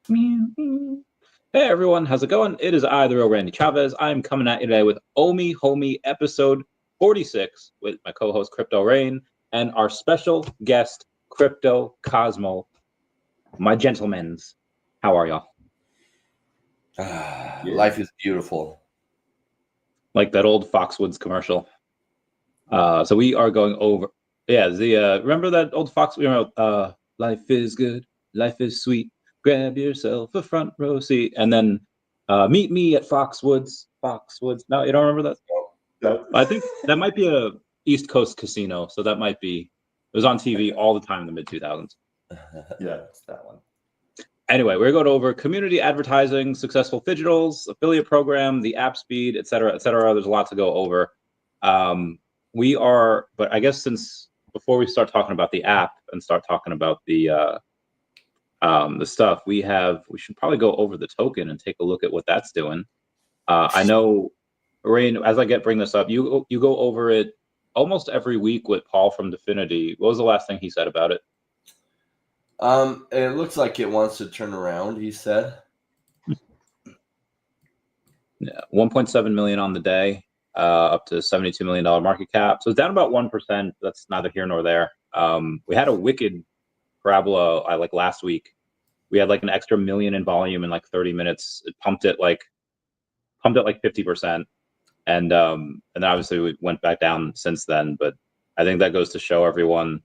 Hey everyone, how's it going? It is I, the real Randy Chavez. I'm coming at you today with OMI Homie episode 46 with my co-host Crypto Rain and our special guest Crypto Cosmo. My gentlemens, how are y'all? Life is beautiful. Like that old Foxwoods commercial. So we are going over, remember that old Fox? Life is good, life is sweet. Grab yourself a front row seat, and then meet me at Foxwoods. Foxwoods. No, you don't remember that? No. I think that might be a East Coast casino. So that might be. It was on TV all the time in the mid 2000s. Yeah, it's that one. Anyway, we're going over community advertising, successful phygitals, affiliate program, the app speed, et cetera, et cetera. There's a lot to go over. But I guess since before we start talking about the app and start talking about the stuff, we should probably go over the token and take a look at what that's doing. I know, Rain, as I bring this up, you go over it almost every week with Paul from Definity. What was the last thing he said about it? It looks like it wants to turn around, he said. Yeah, 1.7 million on the day, up to $72 million market cap. So it's down about 1%. That's neither here nor there. We had a wicked parabola like last week. We had like an extra million in volume in like 30 minutes. It pumped it like 50%. And then obviously we went back down since then. But I think that goes to show everyone,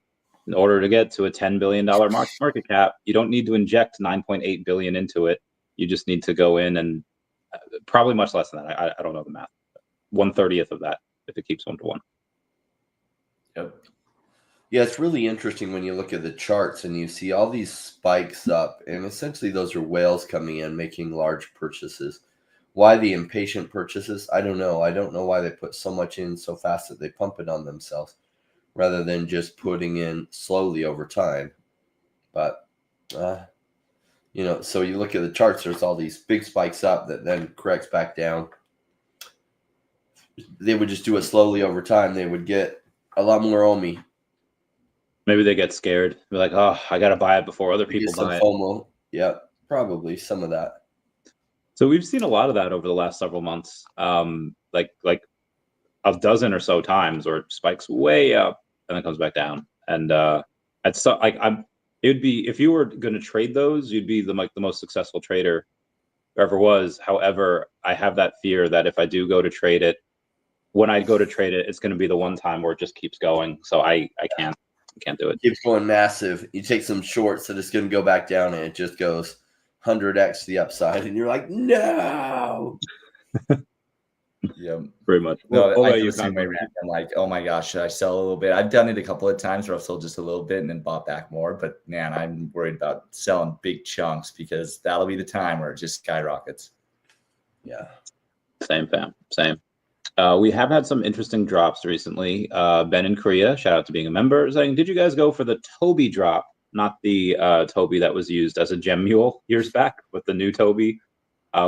in order to get to a $10 billion market cap, you don't need to inject 9.8 billion into it. You just need to go in and probably much less than that. I don't know the math. 1/30th of that if it keeps 1-to-1. Yep. Yeah, it's really interesting when you look at the charts and you see all these spikes up, and essentially those are whales coming in making large purchases. Why the impatient purchases? I don't know. I don't know why they put so much in so fast that they pump it on themselves rather than just putting in slowly over time. But so you look at the charts, there's all these big spikes up that then corrects back down. They would just do it slowly over time. They would get a lot more OMI. Maybe they get scared. They're like, oh, I got to buy it before other people buy it. FOMO. Yeah, probably some of that. So we've seen a lot of that over the last several months, like a dozen or so times, where it spikes way up and then comes back down. And it would be, if you were going to trade those, you'd be the most successful trader there ever was. However, I have that fear that if I do go to trade it, when I go to trade it, it's going to be the one time where it just keeps going. So I can't do it. It keeps going massive. You take some shorts that it's going to go back down, and it just goes 100x the upside, and you're like, no. Yeah, pretty much. No, I feel the same way. I'm like, oh my gosh, should I sell a little bit? I've done it a couple of times where I've sold just a little bit and then bought back more. But man, I'm worried about selling big chunks because that'll be the time where it just skyrockets. Yeah. Same, fam. Same. We have had some interesting drops recently. Ben in Korea, shout out to being a member, saying, did you guys go for the Toby drop, not the Toby that was used as a gem mule years back, with the new Toby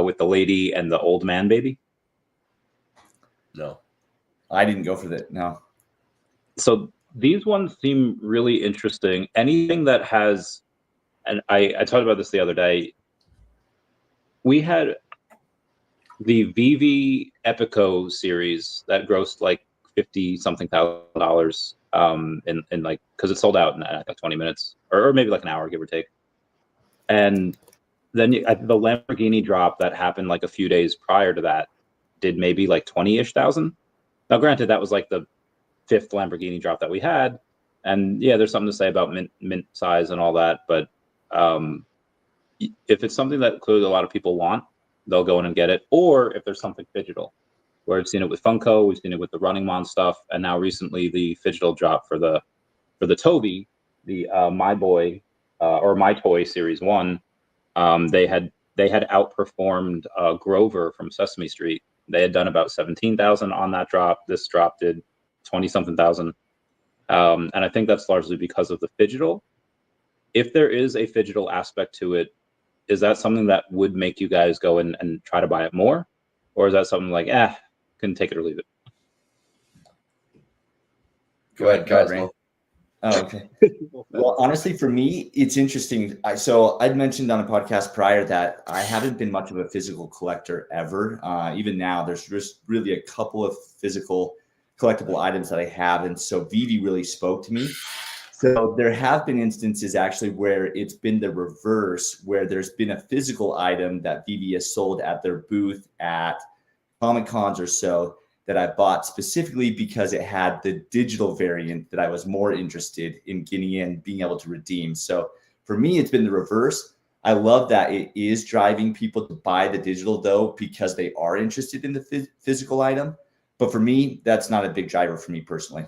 with the lady and the old man baby? No. I didn't go for that. No. So these ones seem really interesting. Anything that has, and I talked about this the other day, we had the VeVe Epico series that grossed like $50-something thousand in like, because it sold out in like 20 minutes or maybe like an hour, give or take. And then the Lamborghini drop that happened like a few days prior to that did maybe like 20-ish thousand. Now, granted, that was like the 5th Lamborghini drop that we had, and yeah, there's something to say about mint size and all that. But if it's something that clearly a lot of people want, they'll go in and get it. Or if there's something phygital, where we've seen it with Funko, we've seen it with the Running Man stuff, and now recently the phygital drop for the Toby, the My Boy or My Toy Series 1. They had outperformed Grover from Sesame Street. They had done about 17,000 on that drop. This drop did 20-something thousand. And I think that's largely because of the phygital. If there is a phygital aspect to it, is that something that would make you guys go in and try to buy it more? Or is that something like, can take it or leave it? Go ahead, Cosmo. Oh, okay. Well, honestly, for me, it's interesting. So I'd mentioned on a podcast prior that I haven't been much of a physical collector ever. Even now, there's just really a couple of physical collectible items that I have. And so VeVe really spoke to me. So there have been instances actually where it's been the reverse, where there's been a physical item that VeVe has sold at their booth at Comic Cons or so that I bought specifically because it had the digital variant that I was more interested in getting in, being able to redeem. So for me, it's been the reverse. I love that it is driving people to buy the digital though, because they are interested in the physical item. But for me, that's not a big driver for me personally.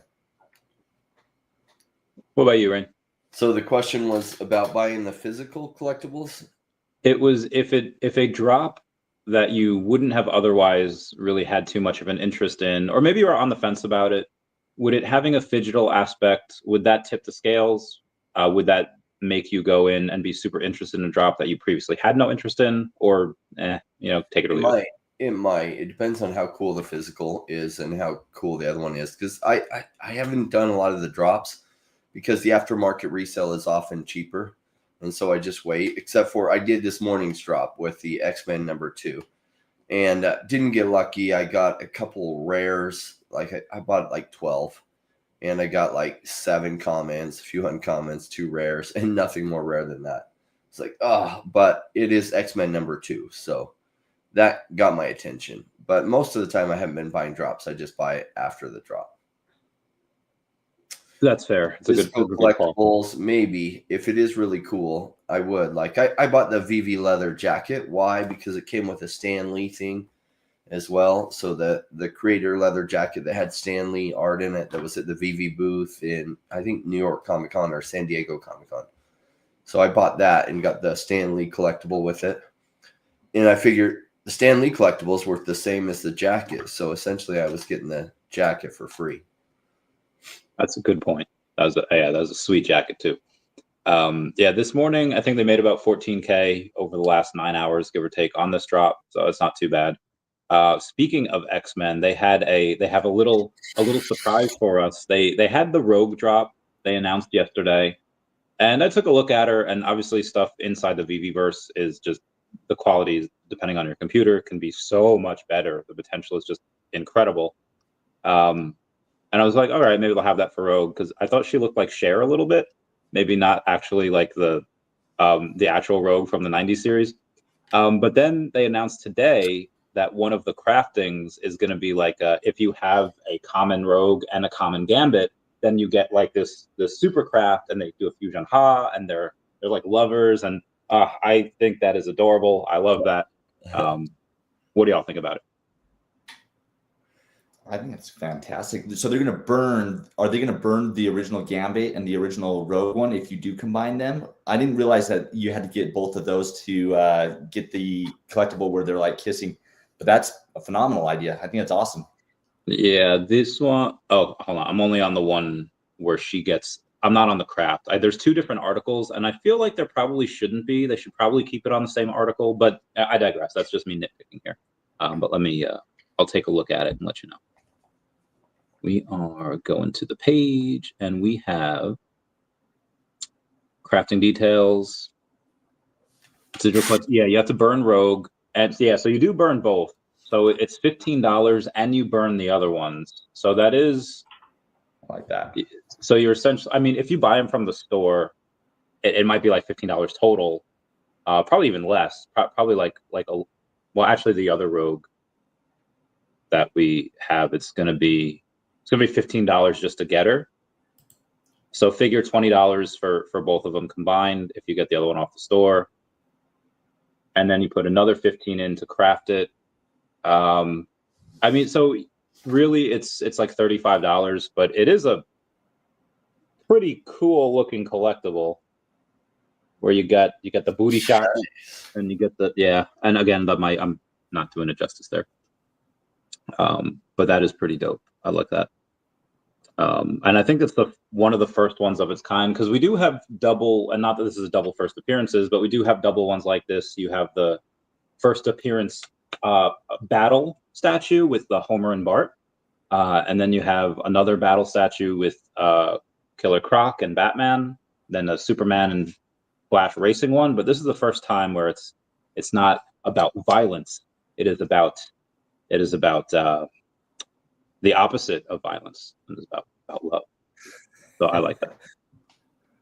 What about you, Rain? So the question was about buying the physical collectibles? It was if a drop that you wouldn't have otherwise really had too much of an interest in, or maybe you were on the fence about it, would it having a phygital aspect, would that tip the scales? Would that make you go in and be super interested in a drop that you previously had no interest in, or take it or leave it? It might. It depends on how cool the physical is and how cool the other one is. Because I haven't done a lot of the drops because the aftermarket resale is often cheaper. And so I just wait, except for I did this morning's drop with the X-Men #2 and didn't get lucky. I got a couple rares. Like I bought like 12 and I got like 7 comments, a few uncomments, 2 rares, and nothing more rare than that. It's like, but it is X-Men #2. So that got my attention. But most of the time I haven't been buying drops. I just buy it after the drop. That's fair. It's a good collectibles, maybe. If it is really cool, I would. Like I bought the VeVe leather jacket. Why? Because it came with a Stan Lee thing as well. So the creator leather jacket that had Stan Lee art in it that was at the VeVe booth in, I think, New York Comic Con or San Diego Comic Con. So I bought that and got the Stan Lee collectible with it. And I figured the Stan Lee collectible is worth the same as the jacket. So essentially I was getting the jacket for free. That's a good point. That was a sweet jacket too. This morning I think they made about 14K over the last 9 hours, give or take, on this drop, so it's not too bad. Speaking of X-Men, they have a little surprise for us. They had the Rogue drop they announced yesterday, and I took a look at her, and obviously stuff inside the VeVeVerse is just, the quality, depending on your computer, can be so much better. The potential is just incredible. And I was like, all right, maybe they'll have that for Rogue, because I thought she looked like Cher a little bit, maybe not actually like the actual Rogue from the 90s series. But then they announced today that one of the craftings is going to be like, if you have a common Rogue and a common Gambit, then you get like this super craft, and they do a fusion ha, and they're like lovers, and I think that is adorable. I love that. What do y'all think about it? I think it's fantastic. So they're going to burn. Are they going to burn the original Gambit and the original Rogue one if you do combine them? I didn't realize that you had to get both of those to get the collectible where they're like kissing. But that's a phenomenal idea. I think that's awesome. Yeah, this one. Oh, hold on. I'm only on the one where she gets. I'm not on the craft. There's 2 different articles, and I feel like there probably shouldn't be. They should probably keep it on the same article. But I digress. That's just me nitpicking here. But let me. I'll take a look at it and let you know. We are going to the page, and we have crafting details. Yeah, you have to burn Rogue, and yeah, so you do burn both. So it's $15, and you burn the other ones. So that is like that. So you're essentially, I mean, if you buy them from the store, it might be like $15 total. Probably even less. Probably like well, actually, the other Rogue that we have, it's gonna be $15 just to get her. So figure $20 for both of them combined if you get the other one off the store, and then you put another 15 in to craft it. I mean, so really, it's like $35, but it is a pretty cool looking collectible where you got the booty shot, and you get the and again, I'm not doing it justice there. But that is pretty dope. I like that. And I think it's one of the first ones of its kind, because we do have double, and not that this is double first appearances, but we do have double ones like this. You have the first appearance battle statue with the Homer and Bart, and then you have another battle statue with Killer Croc and Batman, then a Superman and Flash racing one. But this is the first time where it's not about violence. It is about the opposite of violence. It is about love. So I like that.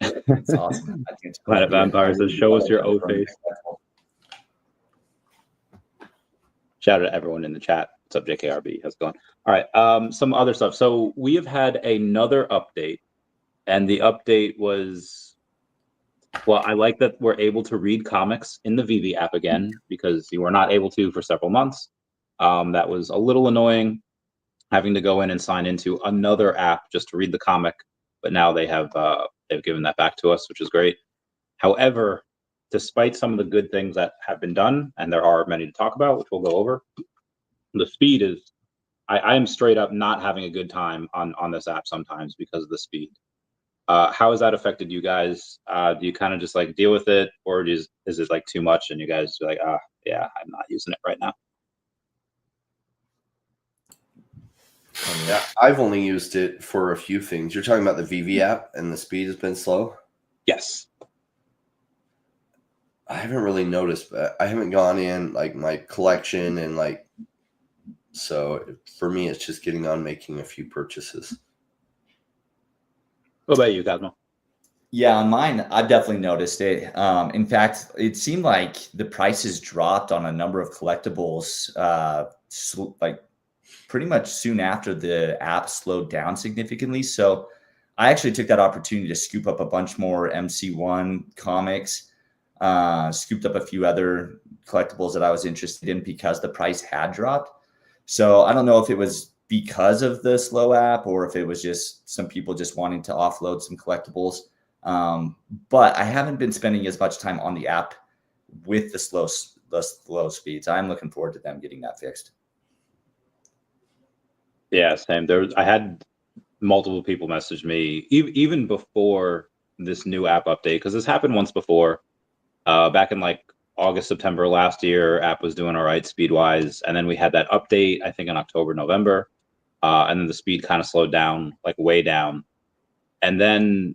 It's awesome. Planet Vampire says, "Show us your O face." Shout out to everyone in the chat. What's up, JKRB? How's it going? All right. Some other stuff. So we have had another update, and the update was, well, I like that we're able to read comics in the VeVe app again, because you were not able to for several months. That was a little annoying, having to go in and sign into another app just to read the comic. But now they have they've given that back to us, which is great. However, despite some of the good things that have been done, and there are many to talk about, which we'll go over, the speed is, I am straight up not having a good time on this app sometimes because of the speed. How has that affected you guys? Do you kind of just like deal with it, or is it like too much and you guys are like, yeah, I'm not using it right now? Yeah, I've only used it for a few things. You're talking about the VeVe app and the speed has been slow? Yes. I haven't really noticed, but I haven't gone in like my collection and like, so for me, it's just getting on, making a few purchases. What about you, Cosmo? Yeah, on mine, I've definitely noticed it. In fact, it seemed like the prices dropped on a number of collectibles, like pretty much soon after the app slowed down significantly. So I actually took that opportunity to scoop up a bunch more MC1 comics, scooped up a few other collectibles that I was interested in because the price had dropped. So I don't know if it was because of the slow app or if it was just some people just wanting to offload some collectibles. But I haven't been spending as much time on the app with the slow speeds. I'm looking forward to them getting that fixed. Yeah, same. I had multiple people message me even before this new app update, because this happened once before, back in like August, September last year. App was doing all right speed wise, and then we had that update, I think in October, November, and then the speed kind of slowed down, like way down, and then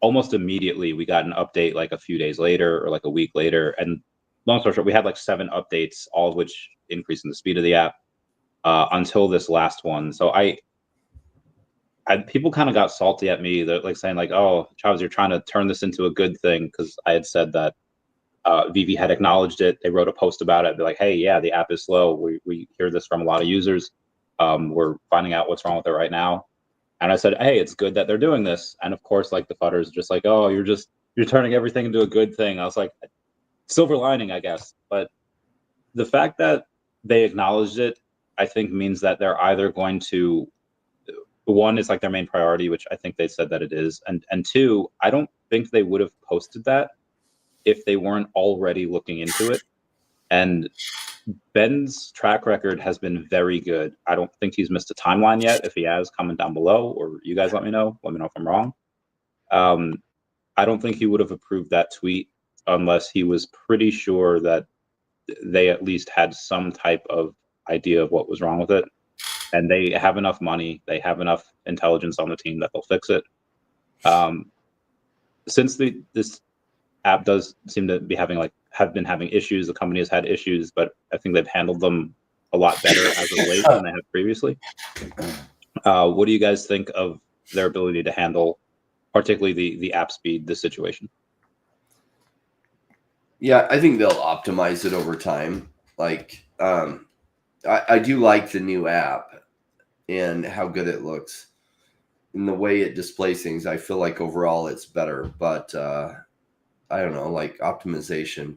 almost immediately we got an update like a few days later or like a week later, and long story short, we had like 7 updates, all of which increasing the speed of the app. Until this last one. So I people kind of got salty at me. They're like saying like, "Oh, Chavez, you're trying to turn this into a good thing," because I had said that VeVe had acknowledged it. They wrote a post about it. They're like, "Hey, yeah, the app is slow. We hear this from a lot of users. We're finding out what's wrong with it right now." And I said, "Hey, it's good that they're doing this." And of course, like the futters, just like, "Oh, you're turning everything into a good thing." I was like, silver lining, I guess. But the fact that they acknowledged it, I think, means that they're either going to, one is like their main priority, which I think they said that it is, and two, I don't think they would have posted that if they weren't already looking into it. And Ben's track record has been very good. I don't think he's missed a timeline yet. If he has, comment down below, or you guys let me know if I'm wrong. I don't think he would have approved that tweet unless he was pretty sure that they at least had some type of idea of what was wrong with it, and they have enough money, they have enough intelligence on the team that they'll fix it. Since this app does seem to be have been having issues, the company has had issues, but I think they've handled them a lot better as of late than they have previously. What do you guys think of their ability to handle, particularly the app speed, this situation? Yeah, I think they'll optimize it over time. Like, I do like the new app and how good it looks. And the way it displays things, I feel like overall it's better. But I don't know, like optimization,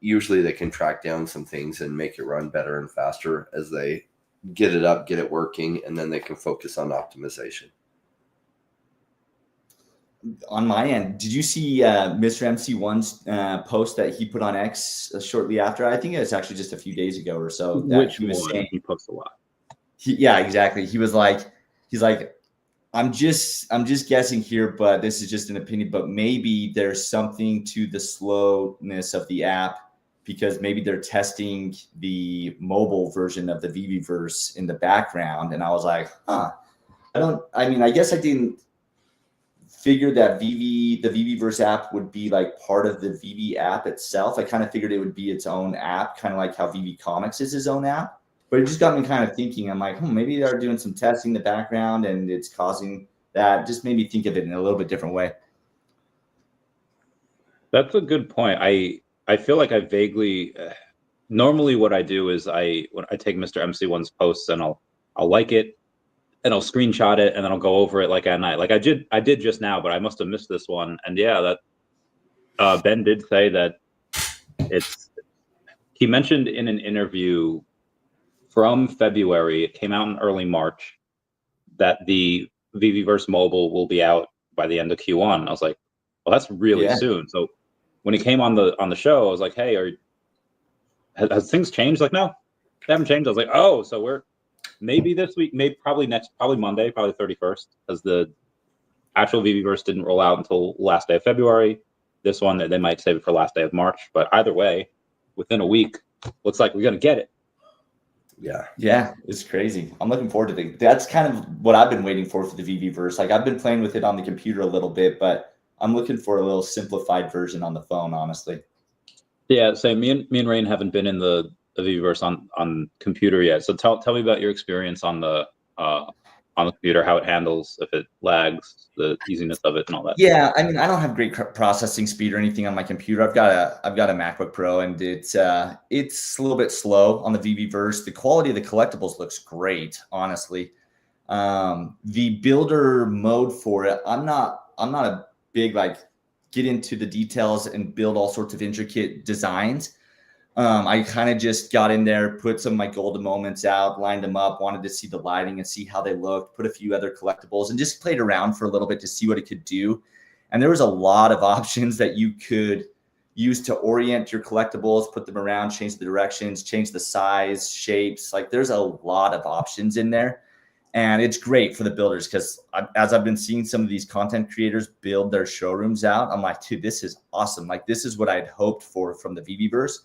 usually they can track down some things and make it run better and faster as they get it up, get it working, and then they can focus on optimization. On my end, did you see Mr. MC1's post that he put on X shortly after? I think it was actually just a few days ago or so. Which he was saying, he posts a lot. Yeah, exactly. He's like, I'm just guessing here, but this is just an opinion. But maybe there's something to the slowness of the app because maybe they're testing the mobile version of the VeVeVerse in the background. And I was like, I guess I didn't figured that the VeVeVerse app would be like part of the VeVe app itself. I kind of figured it would be its own app, kind of like how VeVe Comics is his own app. But it just got me kind of thinking. I'm like, maybe they're doing some testing in the background and it's causing that. Just made me think of it in a little bit different way. That's a good point. I feel like I vaguely normally what I do is when I take Mr. MC1's posts and I'll like it and I'll screenshot it and then I'll go over it like at night. Like I did just now, but I must have missed this one. And yeah, that Ben did say that he mentioned in an interview from February, it came out in early March, that the VeVeVerse mobile will be out by the end of Q1. I was like, well, that's really soon. So when he came on the show, I was like, hey, has things changed? Like, no, they haven't changed. I was like, oh, so we're maybe this week, probably Monday, probably 31st, because the actual VeVeVerse didn't roll out until last day of February. This one, they might save it for last day of March. But either way, within a week, looks like we're going to get it. Yeah, it's crazy. I'm looking forward to it. That's kind of what I've been waiting for the VeVeVerse. Like I've been playing with it on the computer a little bit, but I'm looking for a little simplified version on the phone, honestly. Yeah, same. Me and Rain haven't been in the VeVeVerse on computer yet. So tell me about your experience on the computer, how it handles, if it lags, the easiness of it, and all that. Yeah, I mean, I don't have great processing speed or anything on my computer. I've got a MacBook Pro, and it's a little bit slow on the VeVeVerse. The quality of the collectibles looks great, honestly. The builder mode for it, I'm not a big like get into the details and build all sorts of intricate designs. I kind of just got in there, put some of my golden moments out, lined them up, wanted to see the lighting and see how they looked, put a few other collectibles and just played around for a little bit to see what it could do. And there was a lot of options that you could use to orient your collectibles, put them around, change the directions, change the size, shapes. Like there's a lot of options in there. And it's great for the builders because as I've been seeing some of these content creators build their showrooms out, I'm like, dude, this is awesome. Like this is what I'd hoped for from the VeVeVerse.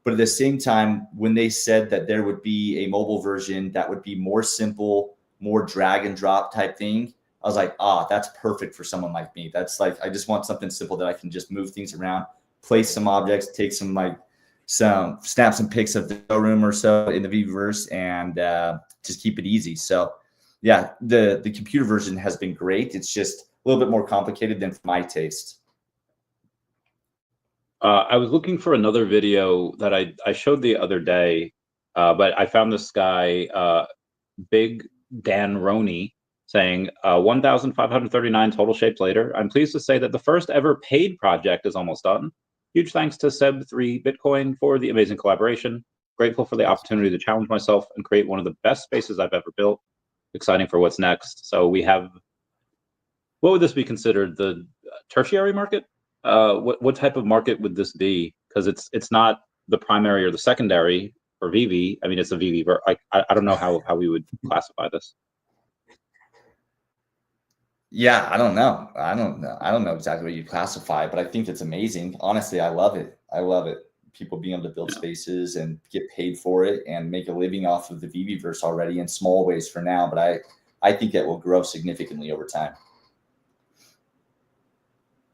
But at the same time, when they said that there would be a mobile version that would be more simple, more drag and drop type thing, I was like, that's perfect for someone like me. That's like, I just want something simple that I can just move things around, place some objects, take snap some pics of the showroom or so in the VeVeVerse and just keep it easy. So yeah, the computer version has been great. It's just a little bit more complicated than for my taste. I was looking for another video that I showed the other day, but I found this guy, Big Dan Roney, saying 1,539 total shapes later. I'm pleased to say that the first ever paid project is almost done. Huge thanks to Seb3 Bitcoin for the amazing collaboration. Grateful for the opportunity to challenge myself and create one of the best spaces I've ever built. Exciting for what's next. So we have, what would this be considered? The tertiary market? What type of market would this be? Because it's not the primary or the secondary for VeVe. I mean, it's a VeVe. I don't know how we would classify this. Yeah, I don't know. I don't know exactly what you classify, but I think it's amazing. Honestly, I love it. People being able to build spaces and get paid for it and make a living off of the VeVeVerse already in small ways for now. But I think it will grow significantly over time.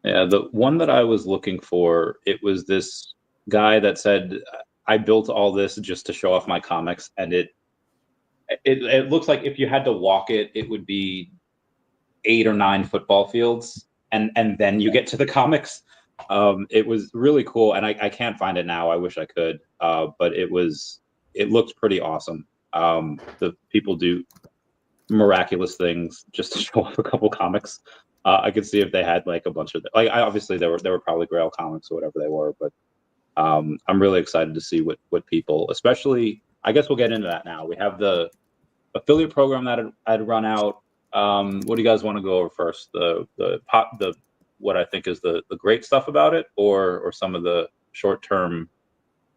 Yeah, the one that I was looking for, it was this guy that said, I built all this just to show off my comics. And it looks like if you had to walk it, it would be 8 or 9 football fields. And then you get to the comics. It was really cool. And I can't find it now. I wish I could. But it looked pretty awesome. The people do miraculous things just to show off a couple comics. I could see if they had like a bunch of obviously there were probably Grail comics or whatever they were, but I'm really excited to see what people, especially, I guess we'll get into that now. We have the affiliate program that I'd run out. What do you guys want to go over first? The what I think is the great stuff about it, or some of the short-term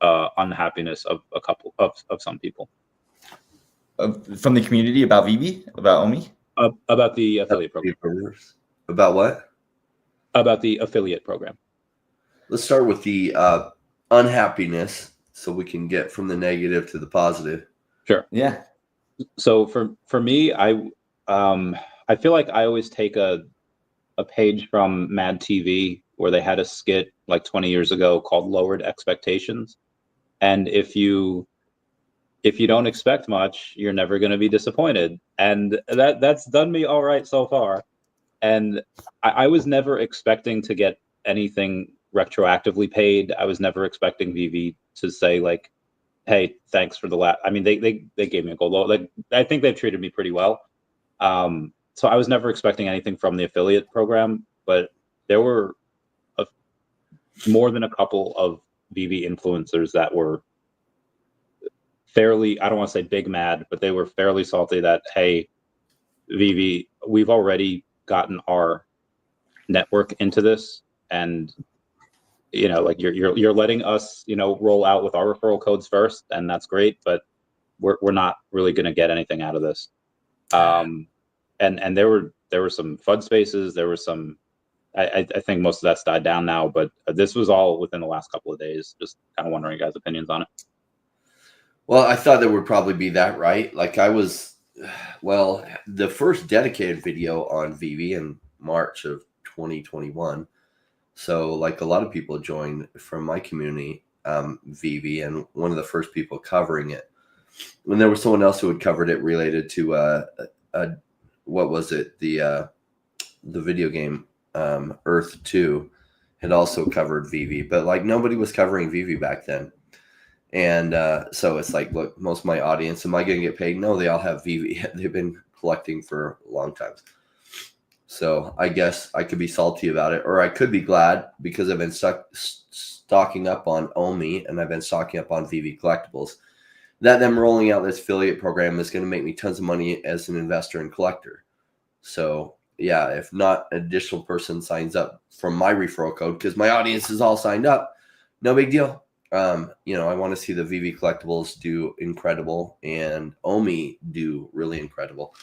unhappiness of a couple of some people from the community about VeVe, about OMI, about the affiliate program. About what? About the affiliate program. Let's start with the unhappiness so we can get from the negative to the positive. Sure. Yeah. So for me, I feel like I always take a a page from Mad TV where they had a skit like 20 years ago called Lowered Expectations. And if you don't expect much, you're never going to be disappointed. And that's done me all right so far. And I was never expecting to get anything retroactively paid. I was never expecting VeVe to say like, "Hey, thanks for the last." I mean, they gave me a gold. Like, I think they've treated me pretty well. So I was never expecting anything from the affiliate program, but there were more than a couple of VeVe influencers that were fairly, I don't want to say big mad, but they were fairly salty that, hey, VeVe, we've already gotten our network into this, and like you're letting us roll out with our referral codes first, and that's great, but we're not really going to get anything out of this. And there were some FUD spaces. There were some. I think most of that's died down now, but this was all within the last couple of days. Just kind of wondering your guys' opinions on it. Well, I thought there would probably be that, right? Like the first dedicated video on VeVe in March of 2021. So like a lot of people joined from my community, VeVe, and one of the first people covering it. When there was someone else who had covered it related to what was it? The video game Earth 2 had also covered VeVe, but like nobody was covering VeVe back then. And so it's like, look, most of my audience, am I going to get paid? No, they all have VeVe. They've been collecting for a long time. So I guess I could be salty about it, or I could be glad because I've been stocking up on OMI and I've been stocking up on VeVe collectibles. That them rolling out this affiliate program is going to make me tons of money as an investor and collector. So yeah, if not an additional person signs up from my referral code, because my audience is all signed up, no big deal. I want to see the VeVe collectibles do incredible and OMI do really incredible.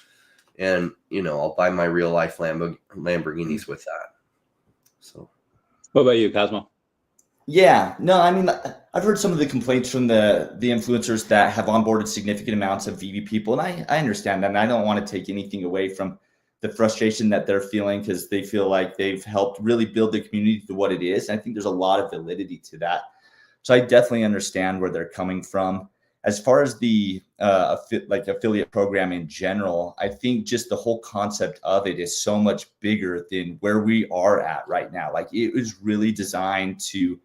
And, I'll buy my real life Lamborghinis with that. So what about you, Cosmo? Yeah, no, I mean, I've heard some of the complaints from the influencers that have onboarded significant amounts of VeVe people. And I understand that. And I don't want to take anything away from the frustration that they're feeling, because they feel like they've helped really build the community to what it is. And I think there's a lot of validity to that. So I definitely understand where they're coming from. As far as the affiliate program in general, I think just the whole concept of it is so much bigger than where we are at right now. Like, it was really designed to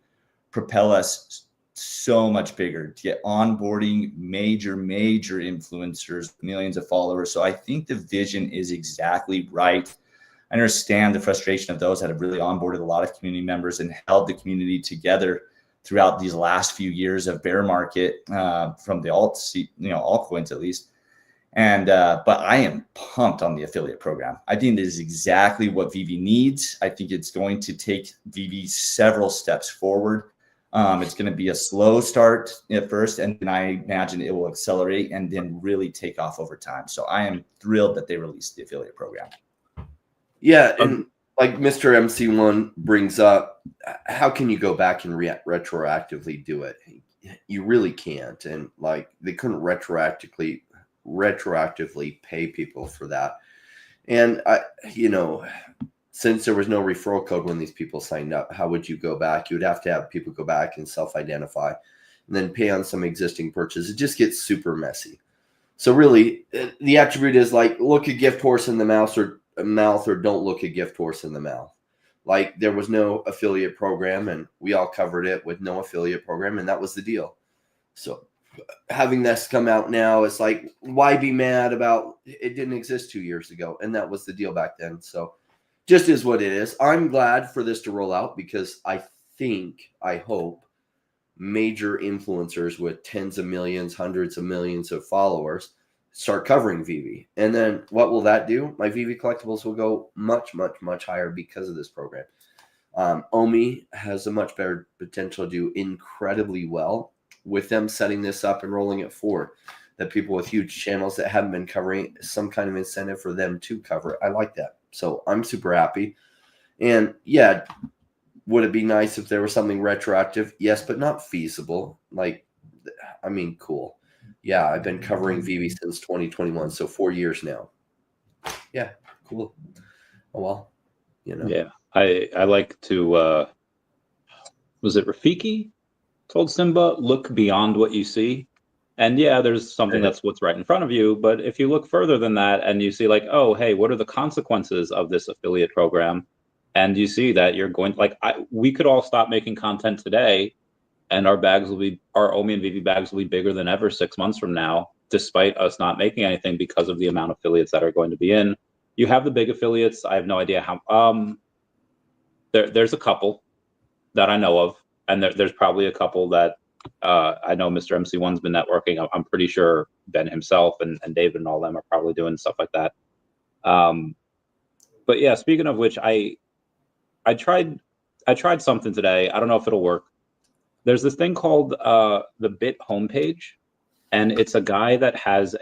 propel us so much bigger, to get onboarding major influencers, millions of followers. So I think the vision is exactly right. I understand the frustration of those that have really onboarded a lot of community members and held the community together throughout these last few years of bear market from the altcoins at least. And but I am pumped on the affiliate program. I think this is exactly what VeVe needs. I think it's going to take VeVe several steps forward. It's going to be a slow start at first, and then I imagine it will accelerate and then really take off over time. So I am thrilled that they released the affiliate program. Yeah, and like Mr. MC1 brings up, how can you go back and retroactively do it? You really can't. And like, they couldn't retroactively pay people for that. And since there was no referral code when these people signed up, how would you go back? You would have to have people go back and self-identify and then pay on some existing purchase. It just gets super messy. So really, the attribute is like, look a gift horse in the mouth or don't look a gift horse in the mouth. Like, there was no affiliate program, and we all covered it with no affiliate program, and that was the deal. So having this come out now, it's like, why be mad about it? Didn't exist 2 years ago, and that was the deal back then. So just is what it is. I'm glad for this to roll out, because I hope major influencers with tens of millions, hundreds of millions of followers start covering VeVe. And then what will that do? My VeVe collectibles will go much higher because of this program. OMI has a much better potential to do incredibly well with them setting this up and rolling it forward. That people with huge channels that haven't been covering, some kind of incentive for them to cover. I like that. So I'm super happy. And yeah, would it be nice if there was something retroactive? Yes, but not feasible. Like, I mean, cool. Yeah, I've been covering VeVe since 2021, so 4 years now. Yeah, cool. Oh, well. you know? Yeah. I like to, was it Rafiki told Simba, look beyond what you see? And yeah, there's something that's what's right in front of you. But if you look further than that and you see like, oh, hey, what are the consequences of this affiliate program? And you see that you're going like, we could all stop making content today and our OMI and VeVe bags will be bigger than ever 6 months from now, despite us not making anything because of the amount of affiliates that are going to be in. You have the big affiliates. I have no idea how, there's a couple that I know of, and there's probably a couple that I know Mr. MC1's been networking. I'm pretty sure Ben himself and David and all them are probably doing stuff like that. But yeah, speaking of which, I tried something today. I don't know if it'll work. There's this thing called the Bit homepage, and it's a guy that has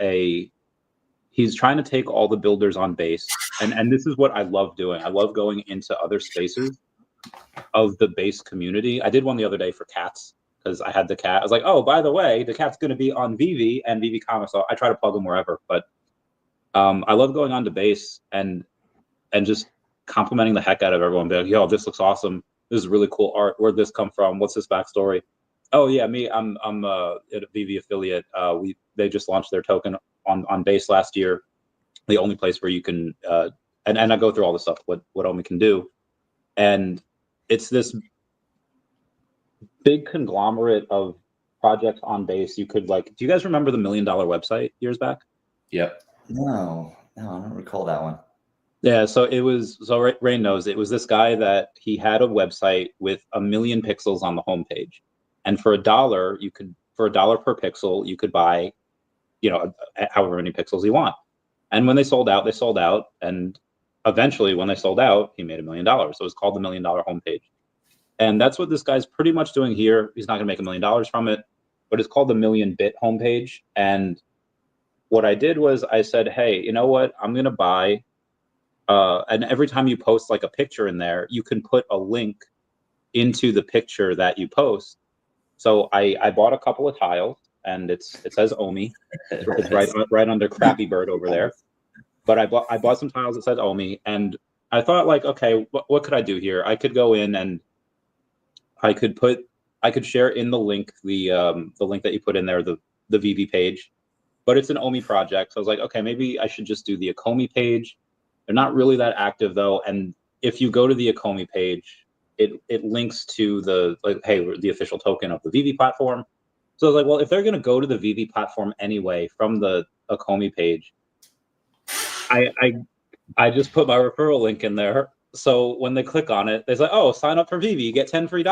he's trying to take all the builders on base, and this is what I love doing. I love going into other spaces of the base community. I did one the other day for cats because I had daCAT. I was like, oh, by the way, daCAT's going to be on VeVe and VeVe Comics. So I try to plug them wherever. But I love going on to base and just complimenting the heck out of everyone. Be like, yo, this looks awesome. This is really cool art. Where'd this come from? What's this backstory? Oh yeah, me. I'm a VeVe affiliate. They just launched their token on base last year. The only place where you can and I go through all the stuff what OMI can do, and it's this big conglomerate of projects on base. You could do you guys remember the $1 Million website years back? Yep. No, I don't recall that one. Yeah, so Rain knows it was this guy that he had a website with 1 million pixels on the homepage, and for $1 for $1 per pixel you could buy, however many pixels you want. And when they sold out, and eventually when they sold out, he made $1 million. So it was called the $1 Million homepage. And that's what this guy's pretty much doing here. He's not going to make $1 million from it, but it's called the 1,000,000 homepage. And what I did was I said, hey, you know what? I'm going to buy, and every time you post like a picture in there, you can put a link into the picture that you post. So I bought a couple of tiles, and it says OMI. It's right under Crappy Bird over there. But I bought some tiles that said OMI, and I thought like, okay, what could I do here? I could go in and I could share in the link the link that you put in there, the VeVe page, but it's an OMI project. So I was like, okay, maybe I should just do the Akomi page. They're not really that active though, and if you go to the Akomi page, it links to the official token of the VeVe platform. So I was like, well, if they're going to go to the VeVe platform anyway from the Akomi page, I just put my referral link in there. So when they click on it, they say, oh, sign up for VeVe, you get $10 free.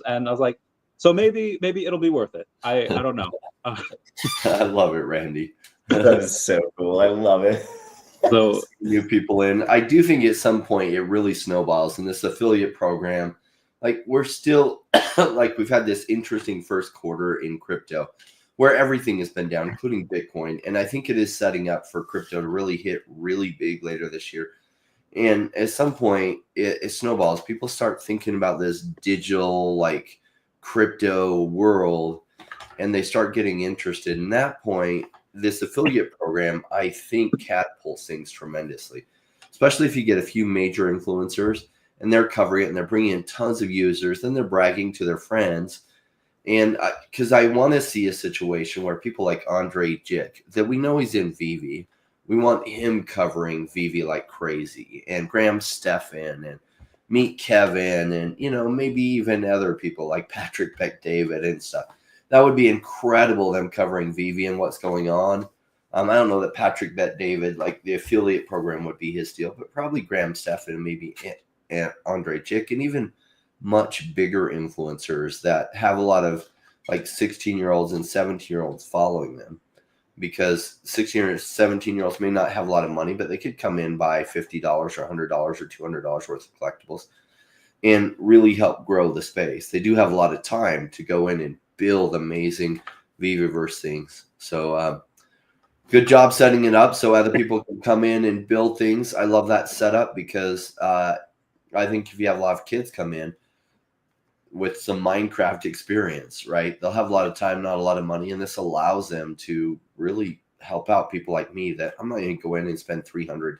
And I was like, so maybe it'll be worth it. I don't know. I love it, Randy. That is so cool. I love it. So new people in. I do think at some point it really snowballs in this affiliate program. Like we're still like we've had this interesting first quarter in crypto where everything has been down, including Bitcoin. And I think it is setting up for crypto to really hit really big later this year. And at some point it snowballs. People start thinking about this digital like crypto world and they start getting interested. In that point, this affiliate program, I think, catapults things tremendously, especially if you get a few major influencers and they're covering it and they're bringing in tons of users, then they're bragging to their friends. And because I want to see a situation where people like Andre Jick, that we know he's in VeVe, we want him covering VeVe like crazy, and Graham Stephan and Meet Kevin, and maybe even other people like Patrick Bet David and stuff. That would be incredible, them covering VeVe and what's going on. I don't know that Patrick Bet David, like the affiliate program, would be his deal, but probably Graham Stephan and maybe Andre Jick, and even much bigger influencers that have a lot of like 16-year-olds and 17-year-olds following them, because 16 or 17-year-olds may not have a lot of money, but they could come in, buy $50 or $100 or $200 worth of collectibles and really help grow the space. They do have a lot of time to go in and build amazing VeVeVerse things. So good job setting it up so other people can come in and build things. I love that setup because I think if you have a lot of kids come in with some Minecraft experience, right, they'll have a lot of time, not a lot of money, and this allows them to really help out people like me that I'm not going to go in and spend $300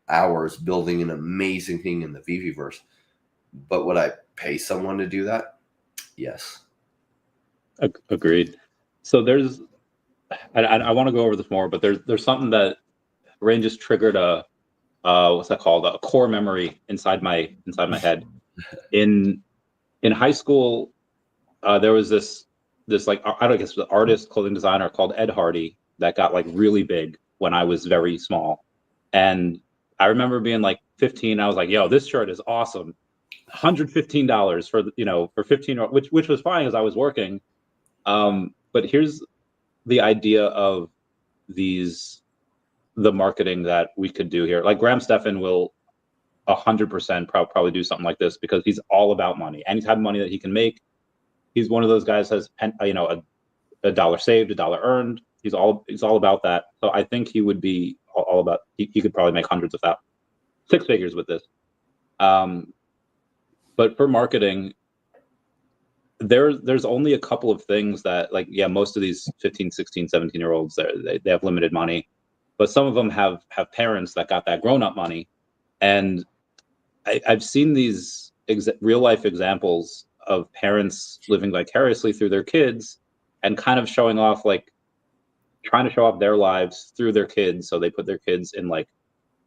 hours building an amazing thing in the VeVeVerse. But would I pay someone to do that? Yes. Agreed. So there's, I want to go over this more, but there's something that Rain just triggered what's that called? A core memory inside my head. In high school, there was this like, I don't guess the artist, clothing designer called Ed Hardy that got like really big when I was very small. And I remember being like 15. I was like, yo, this shirt is awesome. $115 for 15, which was fine as I was working. But here's the idea of the marketing that we could do here. Like Graham Stephan will 100% probably do something like this because he's all about money. Anytime money that he can make, he's one of those guys that has, a dollar saved, a dollar earned. He's all about that. So I think he would be all about. He could probably make hundreds of thousands, six figures with this. But for marketing, there's only a couple of things that, like, yeah, most of these 15, 16, 17-year-olds, they have limited money, but some of them have parents that got that grown-up money. And I've seen these real life examples of parents living vicariously through their kids and kind of showing off, like trying to show off their lives through their kids. So they put their kids in like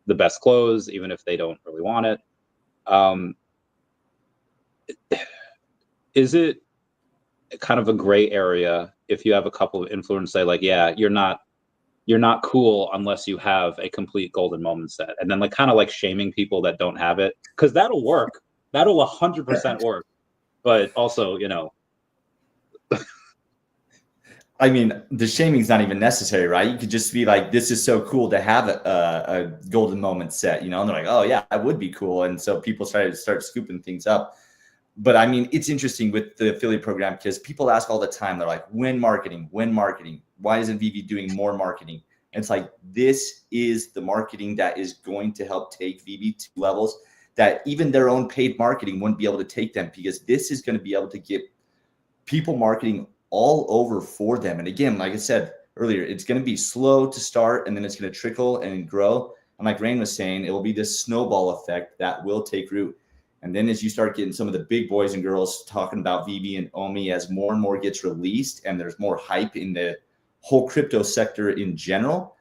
the best clothes, even if they don't really want it. Is it kind of a gray area if you have a couple of influencers say like, yeah, you're not cool unless you have a complete golden moment set, and then like kind of like shaming people that don't have it? Because that'll work. That'll 100% work. But also, I mean, the shaming's not even necessary, right? You could just be like, this is so cool to have a golden moment set, and they're like, oh yeah, that would be cool. And so people start scooping things up. But I mean, it's interesting with the affiliate program because people ask all the time, they're like, when marketing? Why isn't VeVe doing more marketing? And it's like, this is the marketing that is going to help take VeVe to levels that even their own paid marketing wouldn't be able to take them, because this is going to be able to get people marketing all over for them. And again, like I said earlier, it's going to be slow to start and then it's going to trickle and grow. And like Rain was saying, it will be this snowball effect that will take root. And then as you start getting some of the big boys and girls talking about VeVe and OMI, as more and more gets released and there's more hype in the whole crypto sector in general,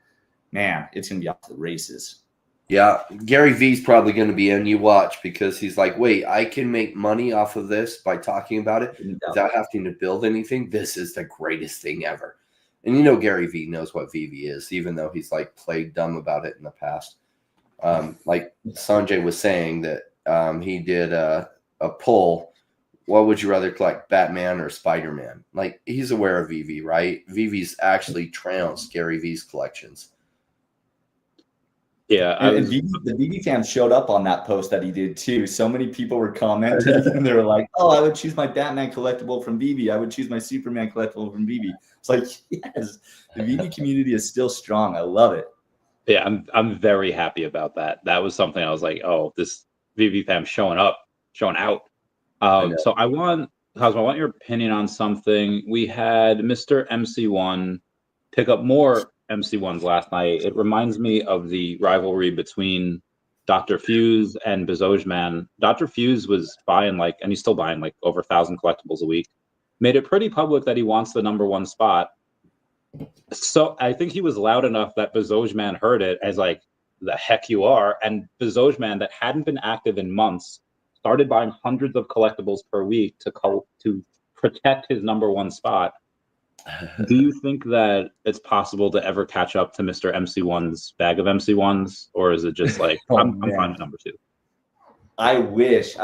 man, it's going to be off to the races. Yeah, Gary V's probably going to be in. You watch, because he's like, wait, I can make money off of this by talking about it without having to build anything. This is the greatest thing ever. And Gary V knows what VeVe is, even though he's like played dumb about it in the past. Like Sanjay was saying that he did a poll. What would you rather collect, Batman or Spider-Man? Like, he's aware of VeVe, right? VeVe's actually trounced Gary V's collections. Yeah, and the VeVe fans showed up on that post that he did too. So many people were commenting and they were like, oh, I would choose my Batman collectible from VeVe. I would choose my Superman collectible from VeVe. It's like, yes, the VeVe community is still strong. I love it. Yeah, I'm very happy about that. That was something I was like, oh, this VeVe fam showing out. So I want your opinion on something. We had Mr. MC1 pick up more MC1s last night. It reminds me of the rivalry between Dr. Fuse and Bezojman. Dr. Fuse was buying and he's still buying over 1,000 collectibles a week. Made it pretty public that he wants the #1 spot. So I think he was loud enough that Bezojman heard it as like, the heck you are. And Bezojman, that hadn't been active in months, started buying hundreds of collectibles per week to protect his #1 spot. Do you think that it's possible to ever catch up to Mr. MC1's bag of MC1s? Or is it just like, I'm fine with #2? I wish.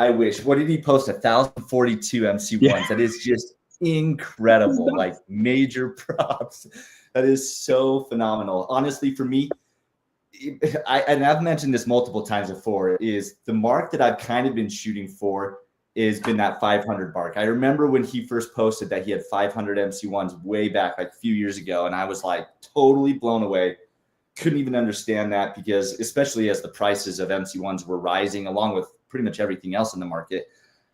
What did he post? 1,042 MC1s. Yeah. That is just incredible. Like, major props. That is so phenomenal. Honestly, for me, and I've mentioned this multiple times before, is the mark that I've kind of been shooting for has been that 500 mark. I remember when he first posted that he had 500 MC1s way back, like a few years ago, and I was like totally blown away. Couldn't even understand that, because especially as the prices of MC1s were rising along with pretty much everything else in the market,